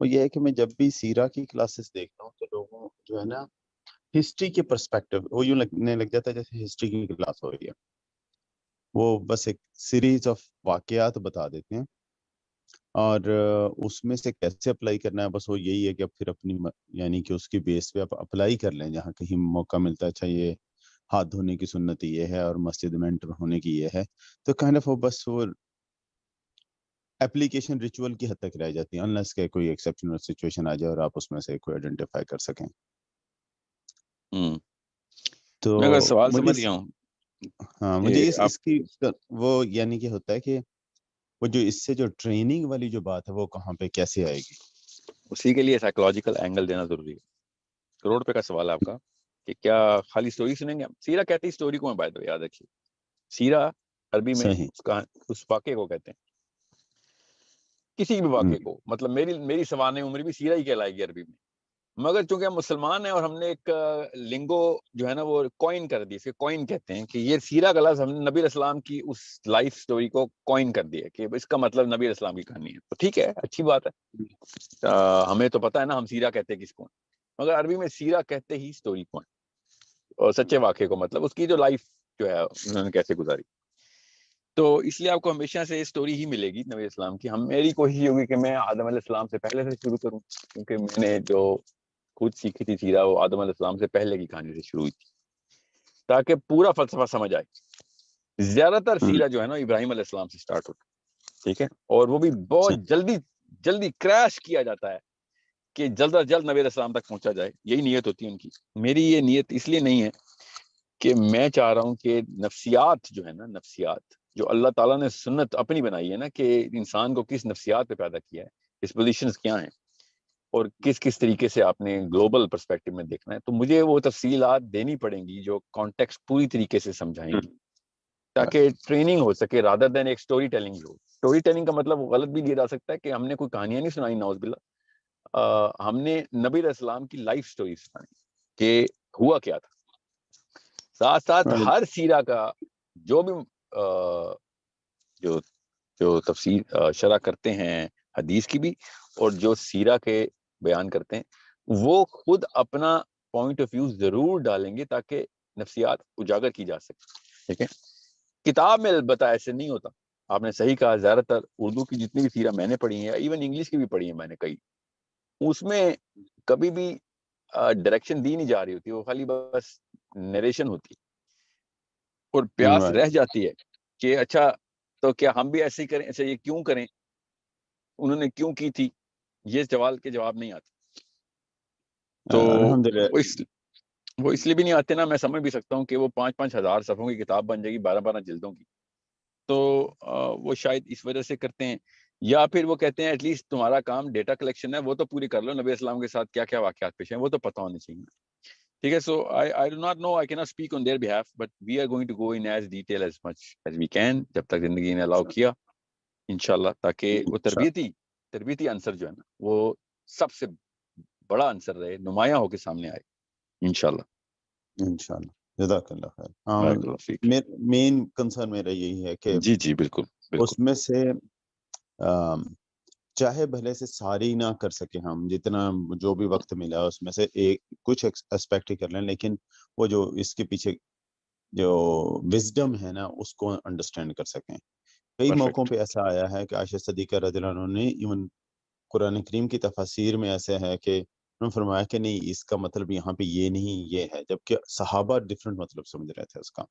Speaker 8: وہ یہ ہے کہ میں جب بھی سیرہ کی کلاسز دیکھتا ہوں تو لوگوں جو ہے نا ہسٹری کے پرسپیکٹو وہ یوں لگنے لگ جاتا ہے جیسے ہسٹری کی کلاس ہو رہی ہے. وہ بس ایک سیریز آف واقعات بتا دیتے ہیں اور اس میں سے کیسے اپلائی کرنا ہے، بس وہ یہی ہے کہ اب پھر اپنی یعنی کہ اس کی بیس پہ آپ اپلائی کر لیں جہاں کہیں موقع ملتا ہے. اچھا یہ ہاتھ دھونے کی سنت یہ ہے اور مسجد میں انٹر ہونے کی یہ ہے، تو کائنڈ آف بس وہ اپلیکیشن ریچول کی حد تک رہ جاتی ہیں انلیس کہ کوئی ایکسیپشنل سچویشن آ جائے اور آپ اس میں سے کوئی آئیڈینٹیفائی کر سکیں. تو
Speaker 1: میں اگر سوال
Speaker 8: مجھے
Speaker 1: سمجھ گیا ہوں
Speaker 8: ہاں
Speaker 1: کہ
Speaker 8: مجھے
Speaker 1: آپ
Speaker 8: اس کی وہ یعنی کہ ہوتا ہے کہ وہ جو اس سے جو ٹریننگ والی جو بات ہے وہ کہاں پہ کیسے آئے گی.
Speaker 1: اسی کے لیے سائیکولوجیکل اینگل دینا ضروری ہے. کروڑ روپے کا سوال ہے آپ کا کہ کیا خالی سٹوری سنیں گے ہم. سیرہ کہتے ہی سٹوری کو ہے بائی دا وے، یاد رکھیے. سیرہ عربی میں
Speaker 8: صحیح.
Speaker 1: اس واقعے کو کہتے ہیں، کسی بھی واقعے کو. مطلب میری سوانح عمر بھی سیرہ ہی کہلائے گی عربی میں، مگر چونکہ ہم مسلمان ہیں اور ہم نے ایک لنگو جو ہے نا وہ کوئن کر دی، اسے کوئن کہتے ہیں کہ یہ سیرہ کا لفظ ہم نے نبی علیہ السلام کی اس لائف سٹوری کو کوئن کر دیا کہ اس کا مطلب نبی علیہ السلام کی کہانی ہے. تو ٹھیک ہے، اچھی بات ہے، ہمیں تو پتہ ہے نا ہم سیرہ کہتے ہیں کس کو، مگر عربی میں سیرہ کہتے ہی سٹوری کو ہے، اور سچے واقعے کو، مطلب اس کی جو لائف جو ہے انہوں نے کیسے گزاری. تو اس لیے آپ کو ہمیشہ سے سٹوری ہی ملے گی نبی اسلام کی. میری کوشش یہ ہوگی کہ میں آدم علیہ السلام سے پہلے سے شروع کروں، کیونکہ میں نے جو خود سیکھی تھی سیرہ وہ آدم علیہ السلام سے پہلے کی کہانی سے شروع ہوئی تھی، تاکہ پورا فلسفہ سمجھ آئے. زیادہ تر سیرہ جو ہے نا ابراہیم علیہ السلام سے سٹارٹ ہوتا ہے، ٹھیک ہے، اور وہ بھی بہت جلدی کریش کیا جاتا ہے کہ جلد از جلد نبی علیہ السلام تک پہنچا جائے. یہی نیت ہوتی ہے ان کی. میری یہ نیت اس لیے نہیں ہے کہ میں چاہ رہا ہوں کہ نفسیات جو ہے نا، نفسیات جو اللہ تعالیٰ نے سنت اپنی بنائی ہے نا کہ انسان کو کس نفسیات پہ پیدا کیا ہے، اس پوزیشنز کیا ہیں اور کس طریقے سے آپ نے گلوبل پرسپیکٹو میں دیکھنا ہے، تو مجھے وہ تفصیلات دینی پڑیں گی جو کانٹیکسٹ پوری طریقے سے سمجھائیں گی تاکہ ٹریننگ ہو سکے رادر دین ایک سٹوری ٹیلنگ ہو. سٹوری ٹیلنگ کا مطلب غلط بھی لیا جا سکتا ہے کہ ہم نے کوئی کہانیاں نہیں سنائی، نعوذ باللہ، ہم نے نبی علیہ السلام کی لائف سٹوری سنائی کہ ہوا کیا تھا. ساتھ ساتھ ہر سیرہ کا جو بھی جو تفسیر شرح کرتے ہیں حدیث کی بھی، اور جو سیرہ کے بیان کرتے ہیں، وہ خود اپنا پوائنٹ آف ویو ضرور ڈالیں گے تاکہ نفسیات اجاگر کی جا سکے. ٹھیک ہے، کتاب میں البتہ ایسے نہیں ہوتا. آپ نے صحیح کہا، زیادہ تر اردو کی جتنی بھی سیرہ میں نے پڑھی ہیں، ایون انگلش کی بھی پڑھی ہیں میں نے کئی، اس میں کبھی بھی ڈائریکشن دی نہیں جا رہی ہوتی، وہ خالی بس نریشن ہوتی ہے، اور پیاس رہ جاتی ہے کہ اچھا تو کیا ہم بھی ایسے ہی کریں، اچھا یہ کیوں کریں، انہوں نے کیوں کی تھی، یہ سوال کے جواب نہیں آتے. تو وہ اس لیے بھی نہیں آتے نا، میں سمجھ بھی سکتا ہوں کہ وہ 5-5 ہزار صفحوں کی کتاب بن جائے گی 12-12 جلدوں کی، تو وہ شاید اس وجہ سے کرتے ہیں، یا پھر وہ کہتے ہیں ایٹ لیسٹ تمہارا کام ڈیٹا کلیکشن ہے وہ تو پوری کر لو، نبی اسلام کے ساتھ کیا کیا واقعات پیش ہیں وہ تو پتہ ہونے چاہیے. ٹھیک ہے، سو I do not know, I cannot speak on their behalf, but we are going to go in as detail as much as we can جب تک زندگی نے الاؤ کیا انشاءاللہ، تاکہ وہ تربیتی عنصر جو ہے نا وہ سب سے بڑا عنصر رہے، نمایاں ہو کے سامنے آئے انشاءاللہ.
Speaker 8: جزاک اللہ خیر. مین کنسرن میرا یہی ہے کہ
Speaker 1: جی بالکل
Speaker 8: اس میں سے چاہے بھلے سے ساری نہ کر سکے ہم، جتنا جو بھی وقت ملا اس میں سے کچھ اسپیکٹ ہی کر لیں، لیکن وہ جو اس کے پیچھے جو وزڈم ہے نا اس کو انڈرسٹینڈ کر سکیں. کئی موقعوں پہ ایسا آیا ہے کہ عائشہ صدیقہ رضی اللہ عنہ نے ایون قرآن کریم کی تفاسیر میں ایسے ہے کہ انہوں نے فرمایا کہ نہیں اس کا مطلب یہاں پہ یہ نہیں یہ ہے، جبکہ صحابہ ڈیفرنٹ مطلب سمجھ رہے تھے اس کا.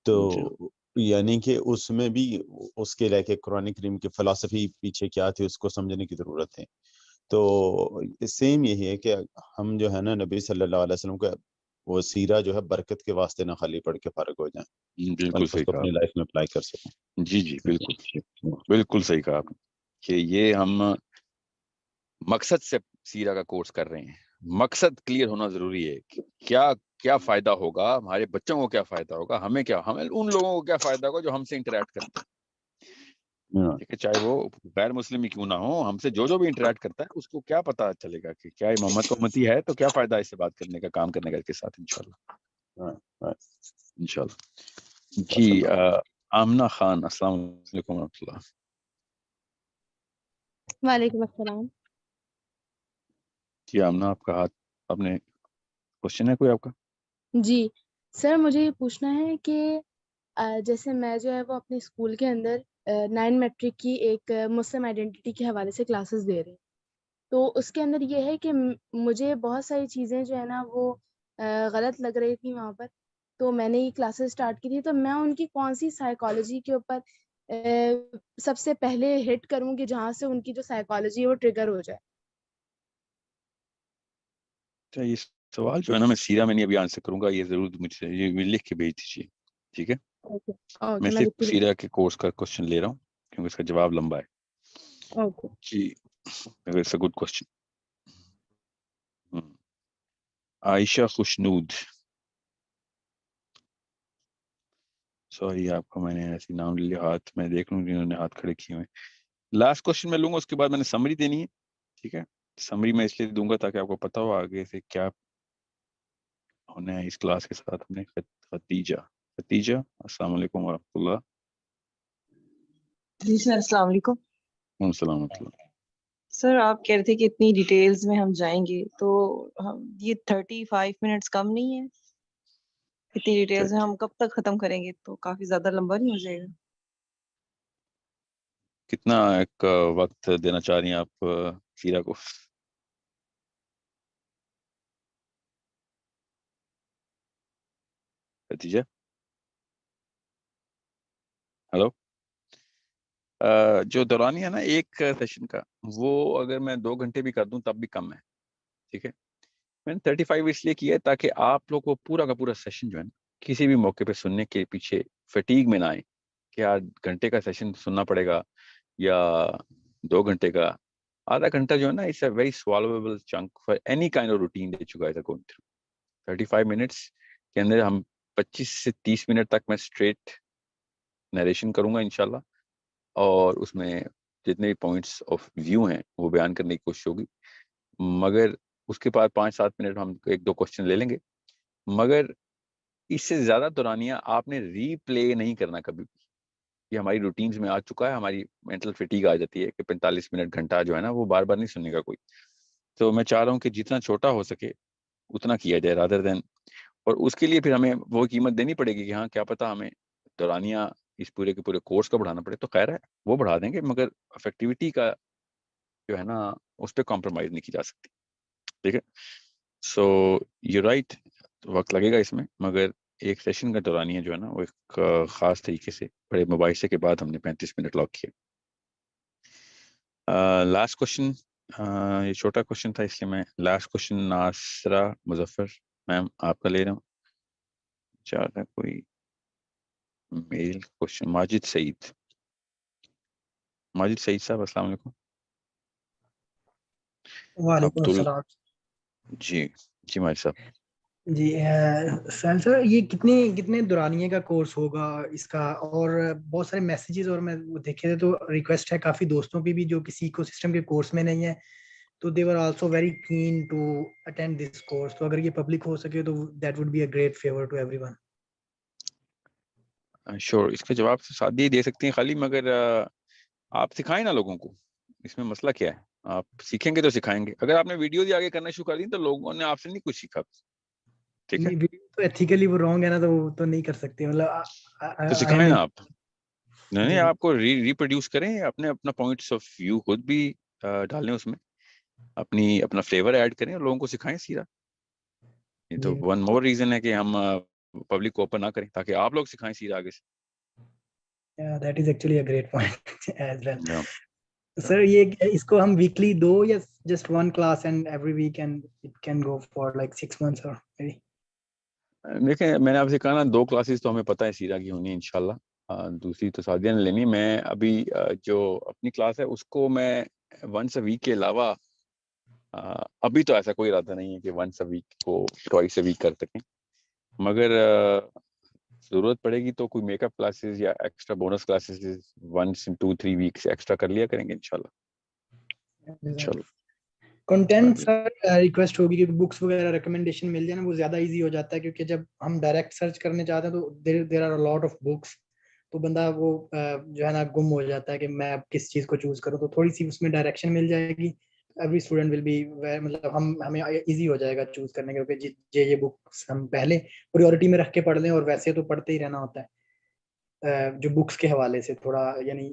Speaker 8: تو یعنی کہ اس میں بھی اس کے لے کے قرآن کریم کی فلسفی پیچھے کیا تھی اس کو سمجھنے کی ضرورت ہے. تو سیم یہی ہے کہ ہم جو ہے نا نبی صلی اللہ علیہ وسلم کا وہ سیرہ جو ہے برکت کے واسطے نہ خالی پڑھ کے فارغ ہو جائیں،
Speaker 1: بالکل صحیح کہا
Speaker 8: اپنی لائف میں اپلائی کر سکیں.
Speaker 1: جی بالکل صحیح کہا آپ کہ یہ ہم مقصد سے سیرہ کا کورس کر رہے ہیں. مقصد کلیئر ہونا ضروری ہے کہ کیا فائدہ ہوگا، ہمارے بچوں کو کیا فائدہ ہوگا، ہمیں ان لوگوں کو کیا فائدہ ہوگا جو ہم سے انٹریکٹ کرتے ہیں. ٹھیک ہے، چاہے وہ غیر مسلم ہی کیوں نہ ہو، ہم سے جو بھی انٹریکٹ کرتا ہے اس کو کیا پتا چلے گا کہ کیا محمد کو امتی ہے، تو کیا فائدہ اس سے بات کرنے کا، کام کرنے کا اس کے ساتھ انشاءاللہ. جی آمنہ خان، السلام علیکم ورحمۃ اللہ.
Speaker 9: وعلیکم السلام.
Speaker 1: جی آمنہ، آپ کا ہاتھ، آپ نے کوشچن ہے کوئی آپ کا؟
Speaker 9: جی سر، مجھے یہ پوچھنا ہے کہ جیسے میں جو ہے وہ اپنے اسکول کے اندر نائن میٹرک کی ایک مسلم آئیڈینٹی کے حوالے سے کلاسز دے رہے ہیں. تو اس کے اندر یہ ہے کہ مجھے بہت ساری چیزیں جو ہے نا وہ غلط لگ رہی تھی وہاں پر. تو میں نے یہ کلاسز اسٹارٹ کی تھی, تو میں ان کی کون سی سائیکالوجی کے اوپر سب سے پہلے ہٹ کروں گی جہاں سے ان کی جو سائیکالوجی ہے وہ ٹریگر ہو جائے.
Speaker 1: یہ سوال جو ہے نا میں سیرا میں نہیں ابھی آنسر کروں گا, یہ ضرور مجھ سے یہ لکھ کے بھیج دیجیے, ٹھیک ہے؟ میں صرف سیرا کے کورس کا کوشچن لے رہا ہوں کیونکہ اس کا جواب لمبا ہے. جی, it's a good question. Ayesha Khushnood, sorry آپ کو میں نے ایسی نام لے لیا, ہاتھ میں دیکھ لوں جنہوں نے ہاتھ کھڑے کیے ہوئے. لاسٹ کوشچن میں لوں گا, اس کے بعد میں نے سمری دینی ہے, ٹھیک ہے؟ سمری میں اس لیے دوں گا تاکہ آپ کو پتا ہو آگے سے کیا ہونا ہے اس کلاس کے ساتھ. ہم نے ختیجہ السلام علیکم ورحمۃ اللہ.
Speaker 10: جی سر السلام علیکم.
Speaker 1: السلام علیکم.
Speaker 10: سر آپ کہہ رہے تھے کہ اتنی ڈیٹیلز میں ہم جائیں گے, تو یہ 35 منٹس کم نہیں ہے؟ اتنی ڈیٹیلز ہم کب تک ختم کریں گے؟ تو کافی زیادہ لمبا نہیں ہو جائے گا؟
Speaker 1: کتنا ایک وقت دینا چاہ رہی ہیں آپ سیرا کو؟ ختیجہ ہلو. جو دورانی ہے نا ایک سیشن کا, وہ اگر میں 2 گھنٹے بھی کر دوں تب بھی کم ہے, ٹھیک ہے؟ میں نے 35 اس لیے کیا ہے تاکہ آپ لوگ کو پورا کا پورا سیشن جو ہے نا کسی بھی موقع پہ سننے کے پیچھے فٹیگ میں نہ آئے کہ 8 گھنٹے کا سیشن سننا پڑے گا یا 2 گھنٹے کا. آدھا گھنٹہ جو ہے نا it's a very solvable chunk for any kind of routine that you guys are going through. 35 minutes کے اندر ہم 25 سے 30 منٹ تک میں اسٹریٹ نیریشن کروں گا انشاءاللہ, اور اس میں جتنے بھی پوائنٹس آف ویو ہیں وہ بیان کرنے کی کوشش ہوگی. مگر اس کے بعد 5-7 منٹ ہم 1-2 کوشچن لے لیں گے, مگر اس سے زیادہ دورانیہ آپ نے ری پلے نہیں کرنا کبھی بھی. یہ ہماری روٹینز میں آ چکا ہے, ہماری مینٹل فٹیگ آ جاتی ہے کہ 45 منٹ گھنٹہ جو ہے نا وہ بار بار نہیں سننے کا کوئی. تو میں چاہ رہا ہوں کہ جتنا چھوٹا ہو سکے اتنا کیا جائے رادر دین, اور اس کے لیے پھر ہمیں وہ قیمت دینی پڑے گی کہ ہاں کیا پتہ ہمیں دورانیہ اس پورے کے پورے کورس کا بڑھانا پڑے, تو خیر ہے وہ بڑھا دیں گے, مگر افیکٹیوٹی کا جو ہے نا اس پہ کمپرومائز نہیں کی جا سکتی, ٹھیک ہے؟ سو یو رائٹ, وقت لگے گا اس میں, مگر ایک سیشن کا دورانیہ جو ہے نا وہ ایک خاص طریقے سے بڑے مباحثے کے بعد ہم نے 35 منٹ لاک کیا. لاسٹ کوشچن, یہ چھوٹا کوشچن تھا اس لیے میں لاسٹ کوشچن ناصرہ مظفر میم آپ کا لے رہا ہوں. چاہ رہا کوئی میل کوشچن. ماجد سعید صاحب السلام علیکم.
Speaker 11: وعلیکم السلام.
Speaker 1: جی ماجد صاحب.
Speaker 11: جی سر یہ کتنے دورانیے کا کورس ہوگا اس کا؟ اور بہت سارے میسیجز اور میں دیکھے تھے تو ریکویسٹ ہے کافی دوستوں کی بھی جو کسی ایکو سسٹم کے کورس میں نہیں ہے, تو they were also very keen to attend this course. تو اگر یہ پبلک ہو سکے تو that would be a great favour to everyone.
Speaker 1: Sure, اس کا جواب سادہ ہی دے سکتے ہیں خالی, مگر آپ سکھائیں نا لوگوں کو. اس میں مسئلہ کیا ہے؟ آپ سیکھیں گے تو سکھائیں گے. اگر آپ نے ویڈیو بھی آگے کرنا شروع کر دی تو لوگوں نے آپ سے نہیں کچھ سیکھا, ٹھیک ہے؟
Speaker 11: تو ایتھیکلی وہ رانگ ہے نا, تو وہ تو نہیں کر سکتے.
Speaker 1: تو سکھائیں نا آپ. نہیں, آپ کو ریپروڈیوس کریں, اپنا پوائنٹس آف ویو خود بھی ڈالیں اس میں, اپنا فلیور ایڈ کریں اور لوگوں کو سکھائیں سیرا. یہ تو ون مور ریزن ہے کہ ہم پبلک کو اوپن نہ کریں تاکہ آپ لوگ سکھائیں سیرا آگے سے.
Speaker 11: That is actually a great point as well. سر یہ اس کو ہم ویکلی 2 یا just 1 class and every week and it can go for like 6 months اور maybe؟
Speaker 1: دیکھیں میں نے آپ سے کہا نا 2 کلاسز تو ہمیں پتہ ہے سیرا کی ہونی ہے انشاءاللہ, دوسری تو سعدیہ نے لینی. میں ابھی جو اپنی کلاس ہے اس کو میں ونس اے ویک کے علاوہ ابھی تو ایسا کوئی ارادہ نہیں ہے کہ ونس اے ویک کو ٹوائس اے ویک کر سکیں, مگر ضرورت پڑے گی تو کوئی میک اپ کلاسز یا ایکسٹرا بونس کلاسز ونس ان 2-3 ویکس ایکسٹرا کر لیا کریں گے انشاءاللہ.
Speaker 11: کنٹینٹ سر ریکویسٹ ہوگی کہ بکس وغیرہ ریکمنڈیشن مل جائے نا, وہ زیادہ ایزی ہو جاتا ہے, کیونکہ جب ہم ڈائریکٹ سرچ کرنے چاہتے ہیں تو there are lot of books, تو بندہ وہ جو ہے نا گم ہو جاتا ہے کہ میں اب کس چیز کو چوز کروں. تو تھوڑی سی اس میں ڈائریکشن مل جائے گی, ایوری اسٹوڈنٹ ول بی, مطلب ہمیں ایزی ہو جائے گا چوز کرنے کا, کیونکہ یہ بکس ہم پہلے پریورٹی میں رکھ کے پڑھ لیں, اور ویسے تو پڑھتے ہی رہنا ہوتا ہے جو بکس کے حوالے سے تھوڑا یعنی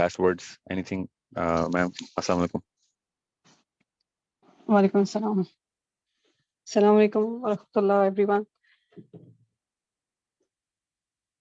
Speaker 1: last words, anything? Ma'am, assalamu alaikum.
Speaker 12: Walaikum assalam. Assalamu alaikum wa rahmatullah everyone.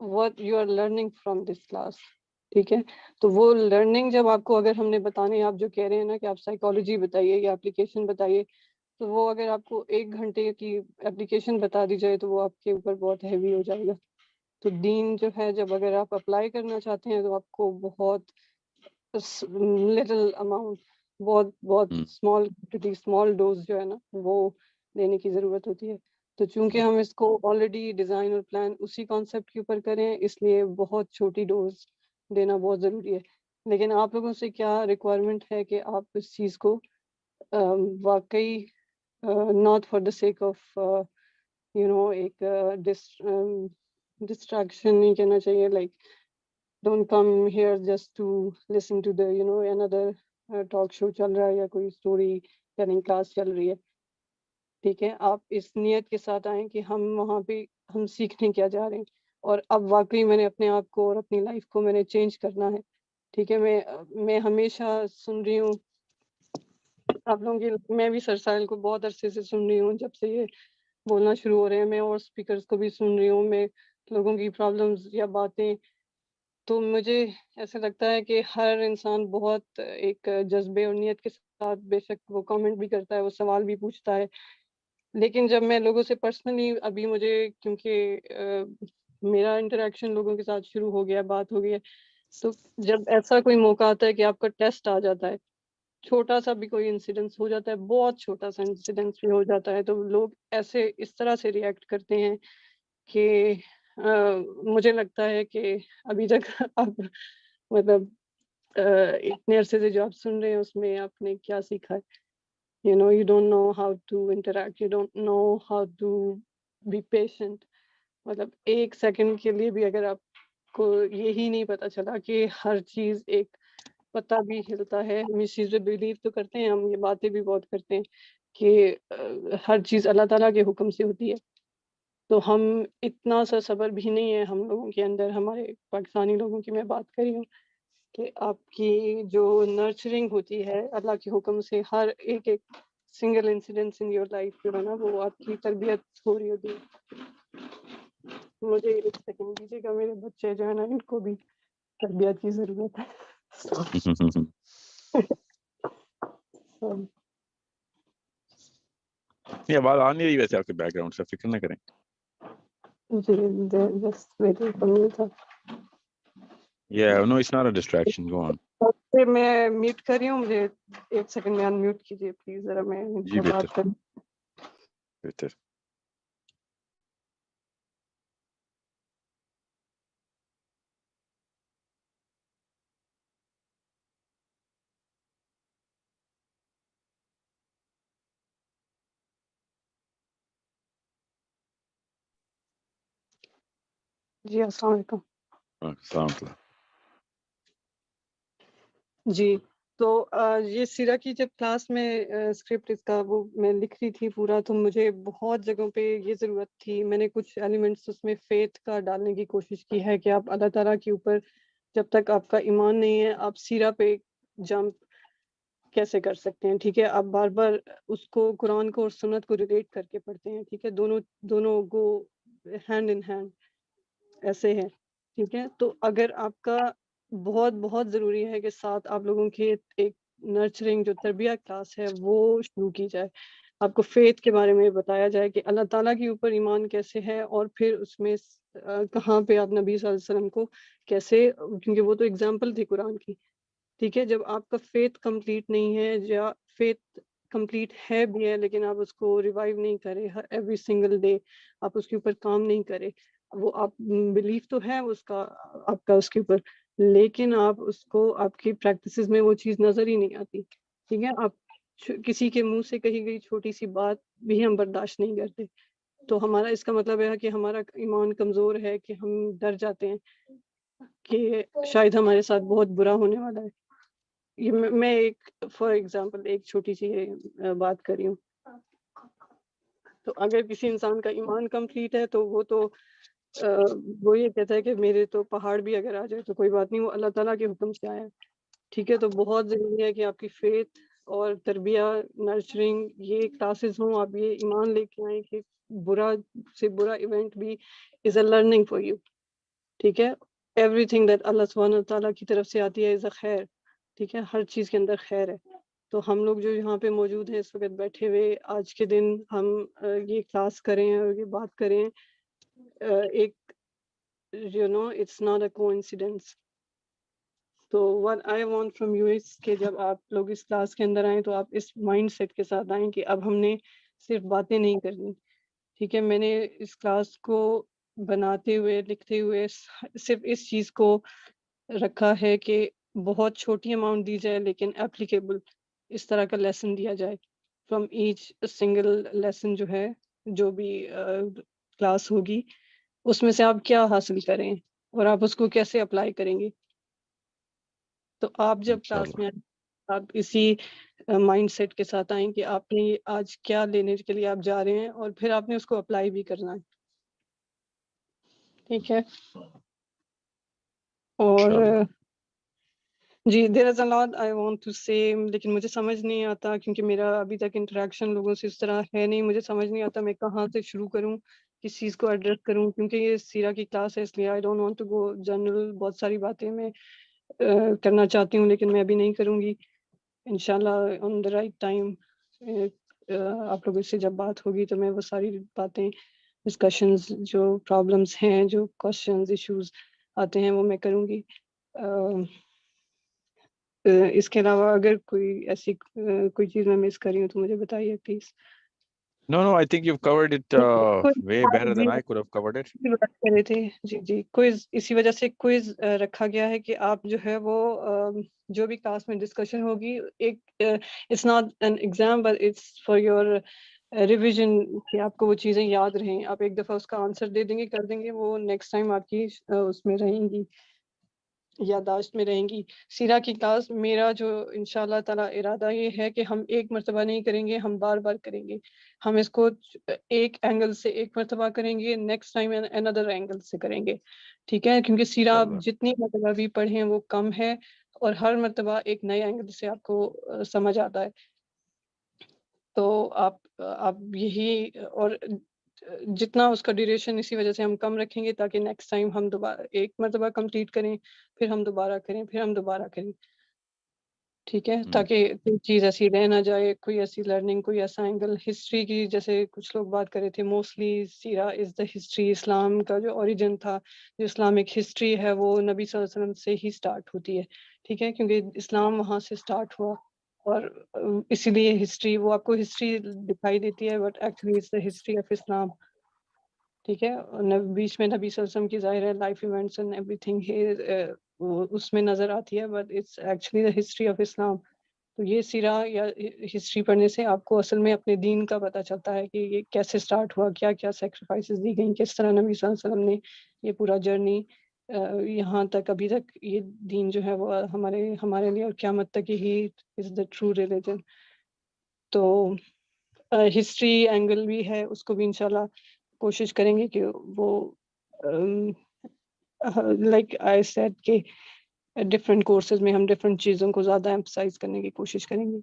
Speaker 12: what you are learning from this class. ٹھیک ہے, تو وہ لرننگ جب آپ کو اگر ہم نے بتانے, آپ جو کہہ رہے ہیں نا کہ آپ سائیکالوجی بتائیے یا اپلیکیشن بتائیے, تو وہ اگر آپ کو 1 گھنٹے کی اپلیکیشن بتا دی جائے تو وہ آپ کے اوپر بہت ہیوی ہو جائے گا. تو دین جو ہے جب اگر آپ اپلائی کرنا چاہتے ہیں تو آپ کو بہت لٹل اماؤنٹ, بہت اسمال ڈوز جو ہے نا وہ دینے کی ضرورت ہوتی ہے. تو چونکہ ہم اس کو آلریڈی ڈیزائن اور پلان اسی کانسیپٹ کے اوپر کریں, اس لیے بہت چھوٹی ڈوز دینا بہت ضروری ہے. لیکن آپ لوگوں سے کیا ریکوائرمنٹ ہے کہ آپ اس چیز کو واقعی not for the sake of ایک ڈسٹریکشن نہیں کہنا چاہیے, like don't come here just to listen to the another talk show چل رہا ہے یا کوئی اسٹوری ٹیلنگ کلاس چل رہی ہے. ٹھیک ہے, آپ اس نیت کے ساتھ آئیں کہ ہم وہاں پہ ہم سیکھنے کیا جا رہے ہیں, اور اب واقعی میں نے اپنے آپ کو اور اپنی لائف کو میں نے چینج کرنا ہے. ٹھیک ہے, میں ہمیشہ سن رہی ہوں آپ لوگوں کی, میں بھی سر ساحل کو بہت عرصے سے سن رہی ہوں جب سے یہ بولنا شروع ہو رہے ہیں. میں اور اسپیکرز کو بھی سن رہی ہوں, میں لوگوں کی پرابلمز یا باتیں, تو مجھے ایسا لگتا ہے کہ ہر انسان بہت ایک جذبے اور نیت کے ساتھ, بے شک وہ کامنٹ بھی کرتا ہے, وہ سوال بھی پوچھتا ہے, لیکن جب میں لوگوں سے پرسنلی, ابھی مجھے کیونکہ میرا انٹریکشن لوگوں کے ساتھ شروع ہو گیا, بات ہو گئی ہے, تو جب ایسا کوئی موقع آتا ہے کہ آپ کا ٹیسٹ آ جاتا ہے, چھوٹا سا بھی کوئی انسیڈنس ہو جاتا ہے, بہت چھوٹا سا انسیڈنس بھی ہو جاتا ہے, تو لوگ ایسے اس طرح سے ریئیکٹ کرتے ہیں کہ مجھے لگتا ہے کہ ابھی تک آپ مطلب اتنے عرصے سے جو آپ سن رہے ہیں اس میں آپ نے کیا سیکھا ہے. You don't know how to interact, you don't know how to be patient. مطلب 1 سیکنڈ کے لیے بھی اگر آپ کو یہی نہیں پتا چلا کہ ہر چیز, ایک پتا بھی ہلتا ہے, ہم اس چیز پہ بلیو تو کرتے ہیں, ہم یہ باتیں بھی بہت کرتے ہیں کہ ہر چیز اللہ تعالیٰ کے حکم سے ہوتی ہے, تو ہم اتنا سا صبر بھی نہیں ہے ہم لوگوں کے اندر, ہمارے پاکستانی لوگوں کی میں بات کر رہی ہوں, کہ آپ کی جو نرچرنگ ہوتی ہے اللہ کے حکم سے, ہر ایک single incident in your life جو ہے نا وہ آپ کی تربیت ہو رہی ہوتی ہے. مجھے 1 سیکنڈ دیجیے گا, میرے بچے جو ہے نا ان کو بھی تربیت کی ضرورت ہے.
Speaker 1: یہ آواز آ نہیں رہی ویسے آپ کے بیک گراؤنڈ سے, فکر نہ کریں.
Speaker 12: جی جسٹ ویٹنگ فار می تھا.
Speaker 1: Yeah, no, it's not a distraction. Go on.
Speaker 12: میں میوٹ کر رہی ہوں, مجھے 1 سیکنڈ میں ان میوٹ کیجیے پلیز, ذرا میں ان
Speaker 1: جی
Speaker 12: کو بات کروں.
Speaker 1: بہتر.
Speaker 12: جی السلام علیکم.
Speaker 1: السلام علیکم.
Speaker 12: جی, تو یہ سیرا کی جب کلاس میں اسکرپٹ اس کا وہ میں لکھ رہی تھی پورا, تو مجھے بہت جگہوں پہ یہ ضرورت تھی, میں نے کچھ ایلیمنٹس اس میں فیتھ کا ڈالنے کی کوشش کی ہے کہ آپ اللہ تعالیٰ کے اوپر جب تک آپ کا ایمان نہیں ہے آپ سیرا پہ جمپ کیسے کر سکتے ہیں. ٹھیک ہے, آپ بار بار اس کو قرآن کو اور سنت کو ریلیٹ کر کے پڑھتے ہیں. ٹھیک ہے, دونوں گو ہینڈ ان ہینڈ ایسے ہے. ٹھیک ہے, تو اگر آپ کا بہت ضروری ہے کہ ساتھ آپ لوگوں کی ایک نرچرنگ جو تربیت کلاس ہے وہ شروع کی جائے, آپ کو فیتھ کے بارے میں بتایا جائے کہ اللہ تعالیٰ کے اوپر ایمان کیسے ہے, اور پھر اس میں کہاں پہ آپ نبی صلی اللہ علیہ وسلم کو کیسے, کیونکہ وہ تو اگزامپل تھی قرآن کی. ٹھیک ہے, جب آپ کا فیتھ کمپلیٹ نہیں ہے یا فیتھ کمپلیٹ ہے بھی ہے لیکن آپ اس کو ریوائیو نہیں کرے ایوری سنگل ڈے, آپ اس کے اوپر کام نہیں کرے, وہ آپ بلیف تو ہے اس کا آپ کا اس کے اوپر, لیکن آپ اس کو آپ کی پریکٹسز میں وہ چیز نظر ہی نہیں آتی. ٹھیک ہے, آپ کسی کے منہ سے کہی گئی چھوٹی سی بات بھی ہم برداشت نہیں کرتے, تو ہمارا اس کا مطلب ہے کہ ہمارا ایمان کمزور ہے, کہ ہم ڈر جاتے ہیں کہ شاید ہمارے ساتھ بہت برا ہونے والا ہے. یہ میں ایک فار ایگزامپل ایک چھوٹی سی بات کر رہی ہوں. تو اگر کسی انسان کا ایمان کمپلیٹ ہے تو وہ یہ کہتا ہے کہ میرے تو پہاڑ بھی اگر آ جائے تو کوئی بات نہیں, وہ اللہ تعالیٰ کے حکم سے آیا ہے. ٹھیک ہے, تو بہت ضروری ہے کہ آپ کی فیتھ اور تربیت نرچرنگ یہ کلاسز ہوں, آپ یہ ایمان لے کے آئیں کہ برا سے برا ایونٹ بھی از اے لرننگ فار یو. ٹھیک ہے. ایوری تھنگ دیٹ اللہ سبحانہ تعالیٰ کی طرف سے آتی ہے از اے خیر. ٹھیک ہے, ہر چیز کے اندر خیر ہے. تو ہم لوگ جو یہاں پہ موجود ہیں اس وقت بیٹھے ہوئے, آج کے دن ہم یہ کلاس کریں اور یہ بات کریں, ایک it's not a coincidence. تو what I want from you is کہ جب آپ لوگ اس کلاس کے اندر آئیں تو آپ اس مائنڈ سیٹ کے ساتھ آئیں کہ اب ہم نے صرف باتیں نہیں کرنی. ٹھیک ہے, میں نے اس کلاس کو بناتے ہوئے لکھتے ہوئے صرف اس چیز کو رکھا ہے کہ بہت چھوٹی اماؤنٹ دی جائے لیکن اپلیکیبل اس طرح کا لیسن دیا جائے فرام ایچ سنگل لیسن جو ہے, جو بھی کلاس ہوگی اس میں سے آپ کیا حاصل کریں اور آپ اس کو کیسے اپلائی کریں گے. تو آپ جب کلاس میں آپ اسی مائنڈ سیٹ کے ساتھ آئیں کہ آپ نے آج کیا لینے کے لیے آپ جا رہے ہیں اور پھر آپ نے اس کو اپلائی بھی کرنا ہے. ٹھیک ہے, اور جی دیر از اے لاٹ آئی وانٹ ٹو سے, لیکن مجھے سمجھ نہیں آتا کیونکہ میرا ابھی تک انٹریکشن لوگوں سے اس طرح ہے نہیں. مجھے سمجھ نہیں آتا میں کہاں سے شروع کروں, کس چیز کو ایڈریس کروں, کیونکہ یہ سیرا کی کلاس ہے اس لیے I don't want to go general. بہت ساری باتیں میں کرنا چاہتی ہوں لیکن میں ابھی نہیں کروں گی. انشاءاللہ آن دا رائٹ ٹائم آپ لوگوں سے جب بات ہوگی تو میں وہ ساری باتیں, ڈسکشنز, جو پرابلمس ہیں, جو کوشچنز ایشوز آتے ہیں وہ میں کروں گی. اس کے علاوہ اگر کوئی ایسی کوئی چیز میں مس کر رہی ہوں تو مجھے بتائیے please.
Speaker 1: No, I think you've covered it way better than I could have covered it.
Speaker 12: بات کر رہے تھے جی کوئز, اسی وجہ سے کوئز رکھا گیا ہے کہ آپ جو ہے وہ جو بھی کلاس میں ڈسکشن ہوگی, ایک it's not an exam but it's for your revision, کہ آپ کو وہ چیزیں یاد رہیں. آپ ایک دفعہ اس کا آنسر دے دیں گے, کر دیں گے, وہ نیکسٹ ٹائم آپ کی اس میں رہیں گی, یادداشت میں رہیں گی. سیرا کی کلاس میرا جو انشاءاللہ تعالیٰ ارادہ یہ ہے کہ ہم ایک مرتبہ نہیں کریں گے, ہم بار بار کریں گے. ہم اس کو ایک اینگل سے ایک مرتبہ کریں گے, نیکسٹ ٹائم اندر اینگل سے کریں گے. ٹھیک ہے, کیونکہ سیرا آپ جتنی مرتبہ بھی پڑھیں وہ کم ہے اور ہر مرتبہ ایک نئے اینگل سے آپ کو سمجھ آتا ہے. تو آپ یہی, اور جتنا اس کا ڈیوریشن اسی وجہ سے ہم کم رکھیں گے تاکہ نیکسٹ ٹائم ہم دوبارہ ایک مرتبہ کمپلیٹ کریں, پھر ہم دوبارہ کریں, پھر ہم دوبارہ کریں. ٹھیک ہے, تاکہ کوئی چیز ایسی رہ نہ جائے, کوئی ایسی لرننگ, کوئی ایسا اینگل. ہسٹری کی جیسے کچھ لوگ بات کر رہے تھے, mostly Sierra is the history. اسلام کا جو اوریجن تھا, جو اسلامک ہسٹری ہے وہ نبی صلی اللہ علیہ وسلم سے ہی سٹارٹ ہوتی ہے. ٹھیک ہے, کیونکہ اسلام وہاں سے سٹارٹ ہوا اور اسی لیے ہسٹری, وہ آپ کو ہسٹری دکھائی دیتی ہے but actually it's the history of Islam. ٹھیک ہے, بیچ میں نبی صلی اللہ علیہ وسلم کی ظاہر ہے life events and everything اس میں نظر آتی ہے, but it's actually the history of Islam. تو یہ سیرا یا ہسٹری پڑھنے سے آپ کو اصل میں اپنے دین کا پتہ چلتا ہے کہ یہ کیسے سٹارٹ ہوا, کیا کیا سیکریفائسز دی گئیں, کس طرح نبی صلی اللہ علیہ وسلم نے یہ پورا جرنی یہاں تک ابھی تک یہ دین جو ہے وہ ہمارے لیے اور قیامت تک یہی از دا ٹرو ریلیجن. تو ہسٹری اینگل بھی ہے, اس کو بھی انشاءاللہ کوشش کریں گے کہ وہ لائک آئی سیڈ کہ ڈفرینٹ کورسز میں ہم ڈفرینٹ چیزوں کو زیادہ ایمفسائز کرنے کی کوشش کریں گے.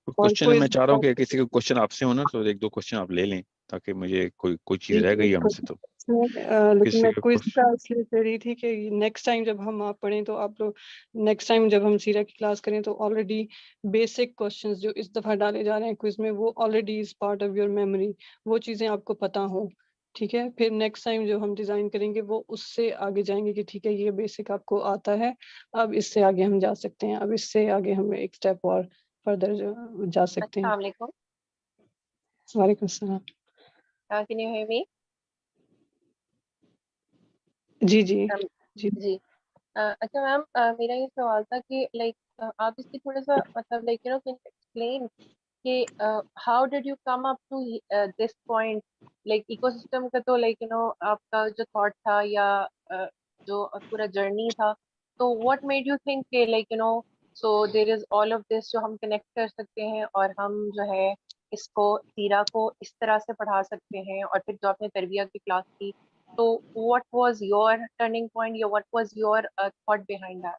Speaker 1: کوشچن میں چاہ رہا ہوں کہ کسی کو کوشچن آپ سے ہونا تو ایک دو کوشچن آپ لے لیں تاکہ مجھے کوئی چیز رہ گئی ہم سے تو.
Speaker 12: لیکن میں کوئی اس لیے کہہ رہی تھی کہ نیکسٹ ٹائم جب ہم آپ پڑھیں تو آپ لوگ نیکسٹ ٹائم جب ہم سیرا کی کلاس کریں تو آلریڈی بیسک کوشچنز جو اس دفعہ ڈالے جا رہے ہیں کوئز میں, وہ already is part of your memory, وہ چیزیں آپ کو پتہ ہوں. ٹھیک ہے, پھر نیکسٹ ٹائم جو ہم ڈیزائن کریں گے وہ اس سے آگے جائیں گے کہ ٹھیک ہے یہ بیسک آپ کو آتا ہے, اب اس سے آگے ہم جا سکتے ہیں, اب اس سے آگے ہم ایک اسٹیپ اور فردر جا سکتے ہیں.
Speaker 13: السلام علیکم.
Speaker 12: وعلیکم السلام.
Speaker 13: Can you hear me?
Speaker 12: جی
Speaker 13: اچھا میم, میرا یہ سوال تھا کہ لائک آپ اس کی تھوڑا سا مطلب like you know can explain کہ how did you come up to this point, like ecosystem کا تو لائک یو نو آپ کا جو تھاٹ تھا یا جو پورا جرنی تھا, تو واٹ میڈ یو تھنک کہ like you know so there is all of this جو ہم کنیکٹ کر سکتے ہیں اور ہم جو ہے اس کو سیرا کو اس طرح سے پڑھا سکتے ہیں, اور پھر جو آپ نے تربیہ کی کلاس کی, so what was your turning point, or what was your thought behind that?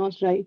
Speaker 12: not right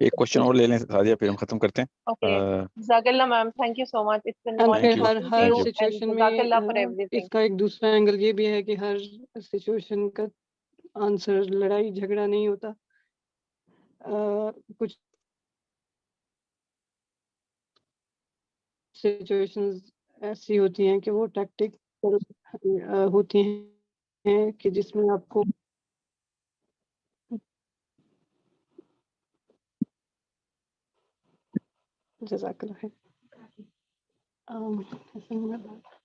Speaker 1: ایک کوشچن اور لے لیں سعدیہ, پھر ہم ختم کرتے ہیں.
Speaker 13: Okay. Jazakallah ma'am, thank you so much. It's been
Speaker 12: And
Speaker 1: Thank
Speaker 12: پھر
Speaker 1: you.
Speaker 13: wonderful
Speaker 12: Hare
Speaker 13: to you
Speaker 1: Thank you.
Speaker 13: and
Speaker 12: situation
Speaker 13: Jazakallah for
Speaker 12: میں
Speaker 13: everything.
Speaker 12: اس کا ایک دوسرا اینگل یہ بھی ہے کہ ہر سچویشن کا آنسر لڑائی جھگڑا نہیں ہوتا. کچھ سچویشنز ایسی ہوتی ہیں کہ وہ ٹیکٹک ہوتی ہیں کہ جس میں آپ کو جزاک اللہ خیر.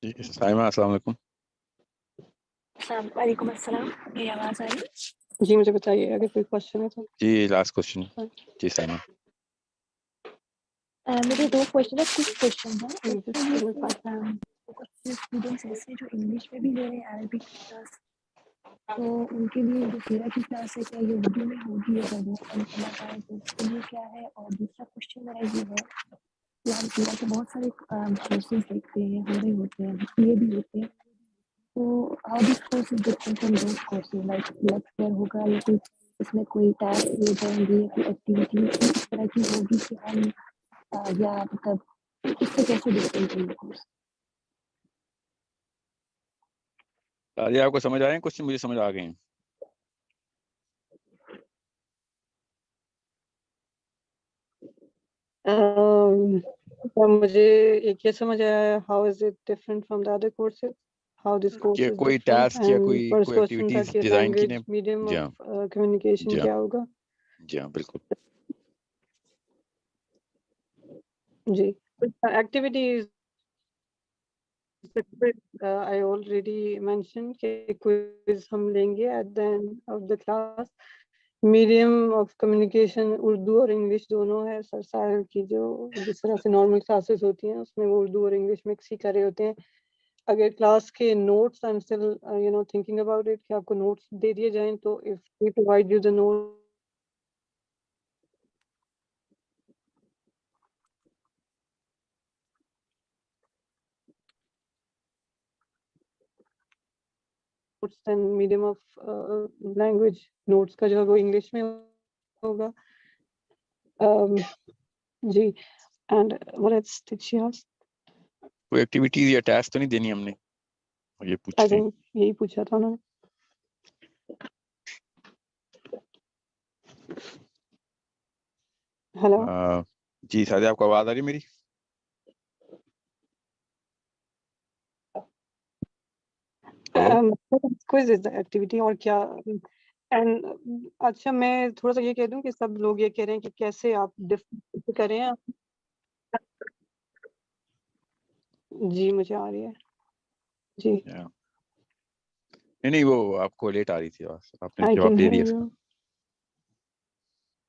Speaker 1: جی سائمہ السلام علیکم.
Speaker 5: وعلیکم السلام. میری آواز آ رہی ہے؟
Speaker 12: جی مجھے بتائیے اگر کوئی کوشچن ہے تو.
Speaker 1: جی لاسٹ کوشچن. جی سائمہ.
Speaker 5: میرے 2 کوشچن ہے, کچھ کوشچن ہیں. کچھ اسٹوڈنٹس ایسے جو انگلش میں بھی لے رہے ہیں عربک کلاس, تو ان کے لیے جو سیرا کی کلاس ہے کیا یہ اردو میں ہوگی اگر وہ اللہ چاہے تو اس کے لیے کیا ہے؟ اور دوسرا کوشچن میرا یہ ہے کہ ہم سیرا کے بہت سارے کورسز دیکھتے ہیں, ہو رہے ہوتے ہیں, یہ بھی ہوتے ہیں, تو how this course is different from those courses, like lecture ہوگا یا کوئی اس میں کوئی ٹاسک دیے جائیں گے یا کوئی ایکٹیویٹی اس طرح کی ہوگی کہ ہم یا مطلب اس سے کیسے ڈفرینٹ ہے یہ کورس؟
Speaker 1: سعدیہ آپ کو سمجھ آئے ہیں کوشچن؟ مجھے سمجھ آ گئے ہیں.
Speaker 12: مجھے ایک یہ سمجھ آیا ہے, how is it different from the other courses, how this course
Speaker 1: کہ
Speaker 12: از
Speaker 1: کوئی
Speaker 12: ڈفرنٹ.
Speaker 1: ٹاسک یا
Speaker 12: اینڈ فرسٹ
Speaker 1: کوئی
Speaker 12: کوشچن تھا
Speaker 1: ایکٹیویٹیز
Speaker 12: کہ
Speaker 1: ڈیزائن کی
Speaker 12: لینگویج
Speaker 1: نے.
Speaker 12: میڈیم
Speaker 1: جی ہاں.
Speaker 12: آف کمیونیکیشن
Speaker 1: جی ہاں.
Speaker 12: کیا ہوگا.
Speaker 1: جی ہاں بالکل.
Speaker 12: جی ایکٹیویٹیز I already mentioned کہ کوئز ہم لیں گے at the end of the class. Medium of communication Urdu اور انگلش دونوں ہے. سر ساحل کی جو جس طرح سے نارمل کلاسز ہوتی ہیں اس میں وہ اردو اور انگلش مکس ہی کر رہے ہوتے ہیں. اگر کلاس کے notice I'm still thinking about it کہ آپ کو نوٹس دے دیے جائیں تو if we provide you the notes and medium of language notes کا جو ہے وہ انگلش میں ہوگا. جی and what else did she ask?
Speaker 1: کوئی ایکٹیویٹیز یا ٹاسک تو نہیں دینی ہم نے, یہ پوچھ
Speaker 12: I
Speaker 1: رہے ہیں.
Speaker 12: think یہی پوچھا تھا انہوں نے. ہیلو
Speaker 1: جی سعدیہ آپ کو آواز آ رہی ہے میری؟
Speaker 12: کوئی ایکٹیویٹی اور کیا. اینڈ اچھا میں تھوڑا سا یہ کہہ دوں کہ سب لوگ یہ کہہ رہے ہیں کہ کیسے آپ ڈفرینٹ کریں. جی مجھے آ رہی ہے. جی
Speaker 1: نہیں وہ آپ کو لیٹ آ رہی تھی آواز, آپ نے
Speaker 12: I
Speaker 1: جواب
Speaker 12: can
Speaker 1: دے
Speaker 12: hear
Speaker 1: دیا اس
Speaker 12: you.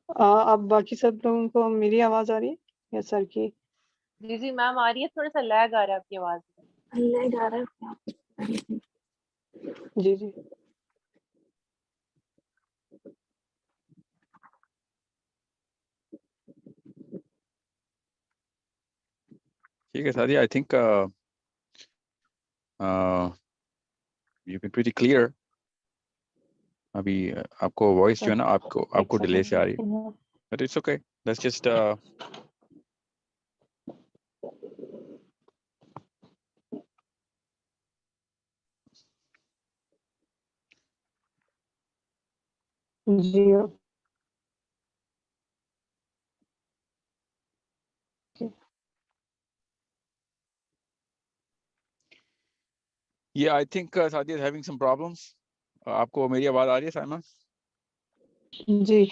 Speaker 1: کا.
Speaker 12: اب باقی سب لوگوں کو میری آواز آ رہی ہے یا سر کی؟
Speaker 13: جی جی میم آ رہی ہے, تھوڑا سا لیگ آ رہا ہے آپ کی آواز میں.
Speaker 5: لیگ آ رہا ہے.
Speaker 12: جی جی
Speaker 1: ٹھیک ہے Sadia, I think you been pretty clear. ابھی آپ کو وائس جو ہے نا آپ کو ڈیلے سے آ رہی ہے, but it's okay. Let's just
Speaker 12: جی
Speaker 1: I think Sadia is having some problems. آپ کو میری آواز آ رہی ہے سائمہ؟
Speaker 12: جی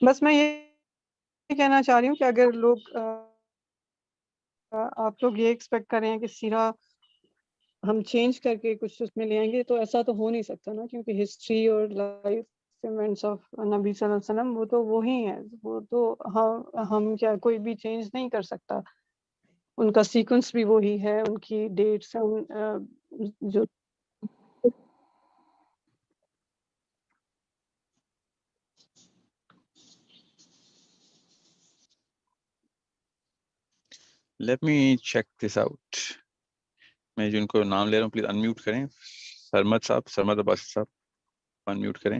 Speaker 12: بس میں یہ کہنا چاہ رہی ہوں کہ اگر لوگ آپ لوگ یہ ایکسپیکٹ کر رہے ہیں کہ سیرا ہم چینج کر کے کچھ اس میں لے آئیں گے تو ایسا تو ہو نہیں سکتا نا, کیونکہ ہسٹری اور لائف ایونٹس آف نبی صلی اللہ علیہ وسلم وہ تو وہی ہیں, وہ تو ہم کیا کوئی بھی چینج نہیں کر سکتا. ان کا سیکوینس بھی وہی ہے, ان کی ڈیٹس جو
Speaker 1: let me check this out. میں جن کو نام لے رہا ہوں پلیز انمیوٹ کریں. سرمد صاحب, سرمد عباسی صاحب انمیوٹ کریں.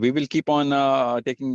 Speaker 1: We will keep on taking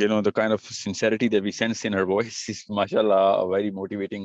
Speaker 1: You know, the kind of sincerity that we sense in her voice is mashallah a very motivating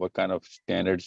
Speaker 1: what kind of standards,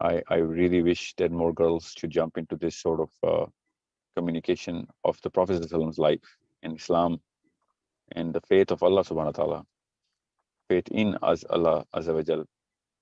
Speaker 1: I really wish that more girls should jump into this sort of communication of the Prophet's life and Islam and the faith of Allah subhanahu wa ta'ala, faith in Allah azza wa jal,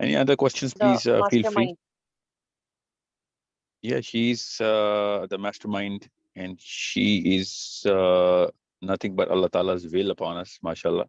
Speaker 1: Any other questions, please feel free. Yeah, she's the mastermind and she is nothing but Allah Ta'ala's will upon us, mashallah.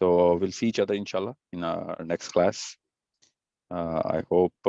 Speaker 1: So we'll see each other inshallah in our next class. I hope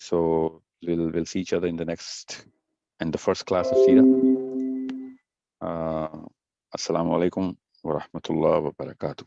Speaker 1: So we'll see each other in the next and the first class of Seerah. Assalamu alaikum wa rahmatullahi wa barakatuh.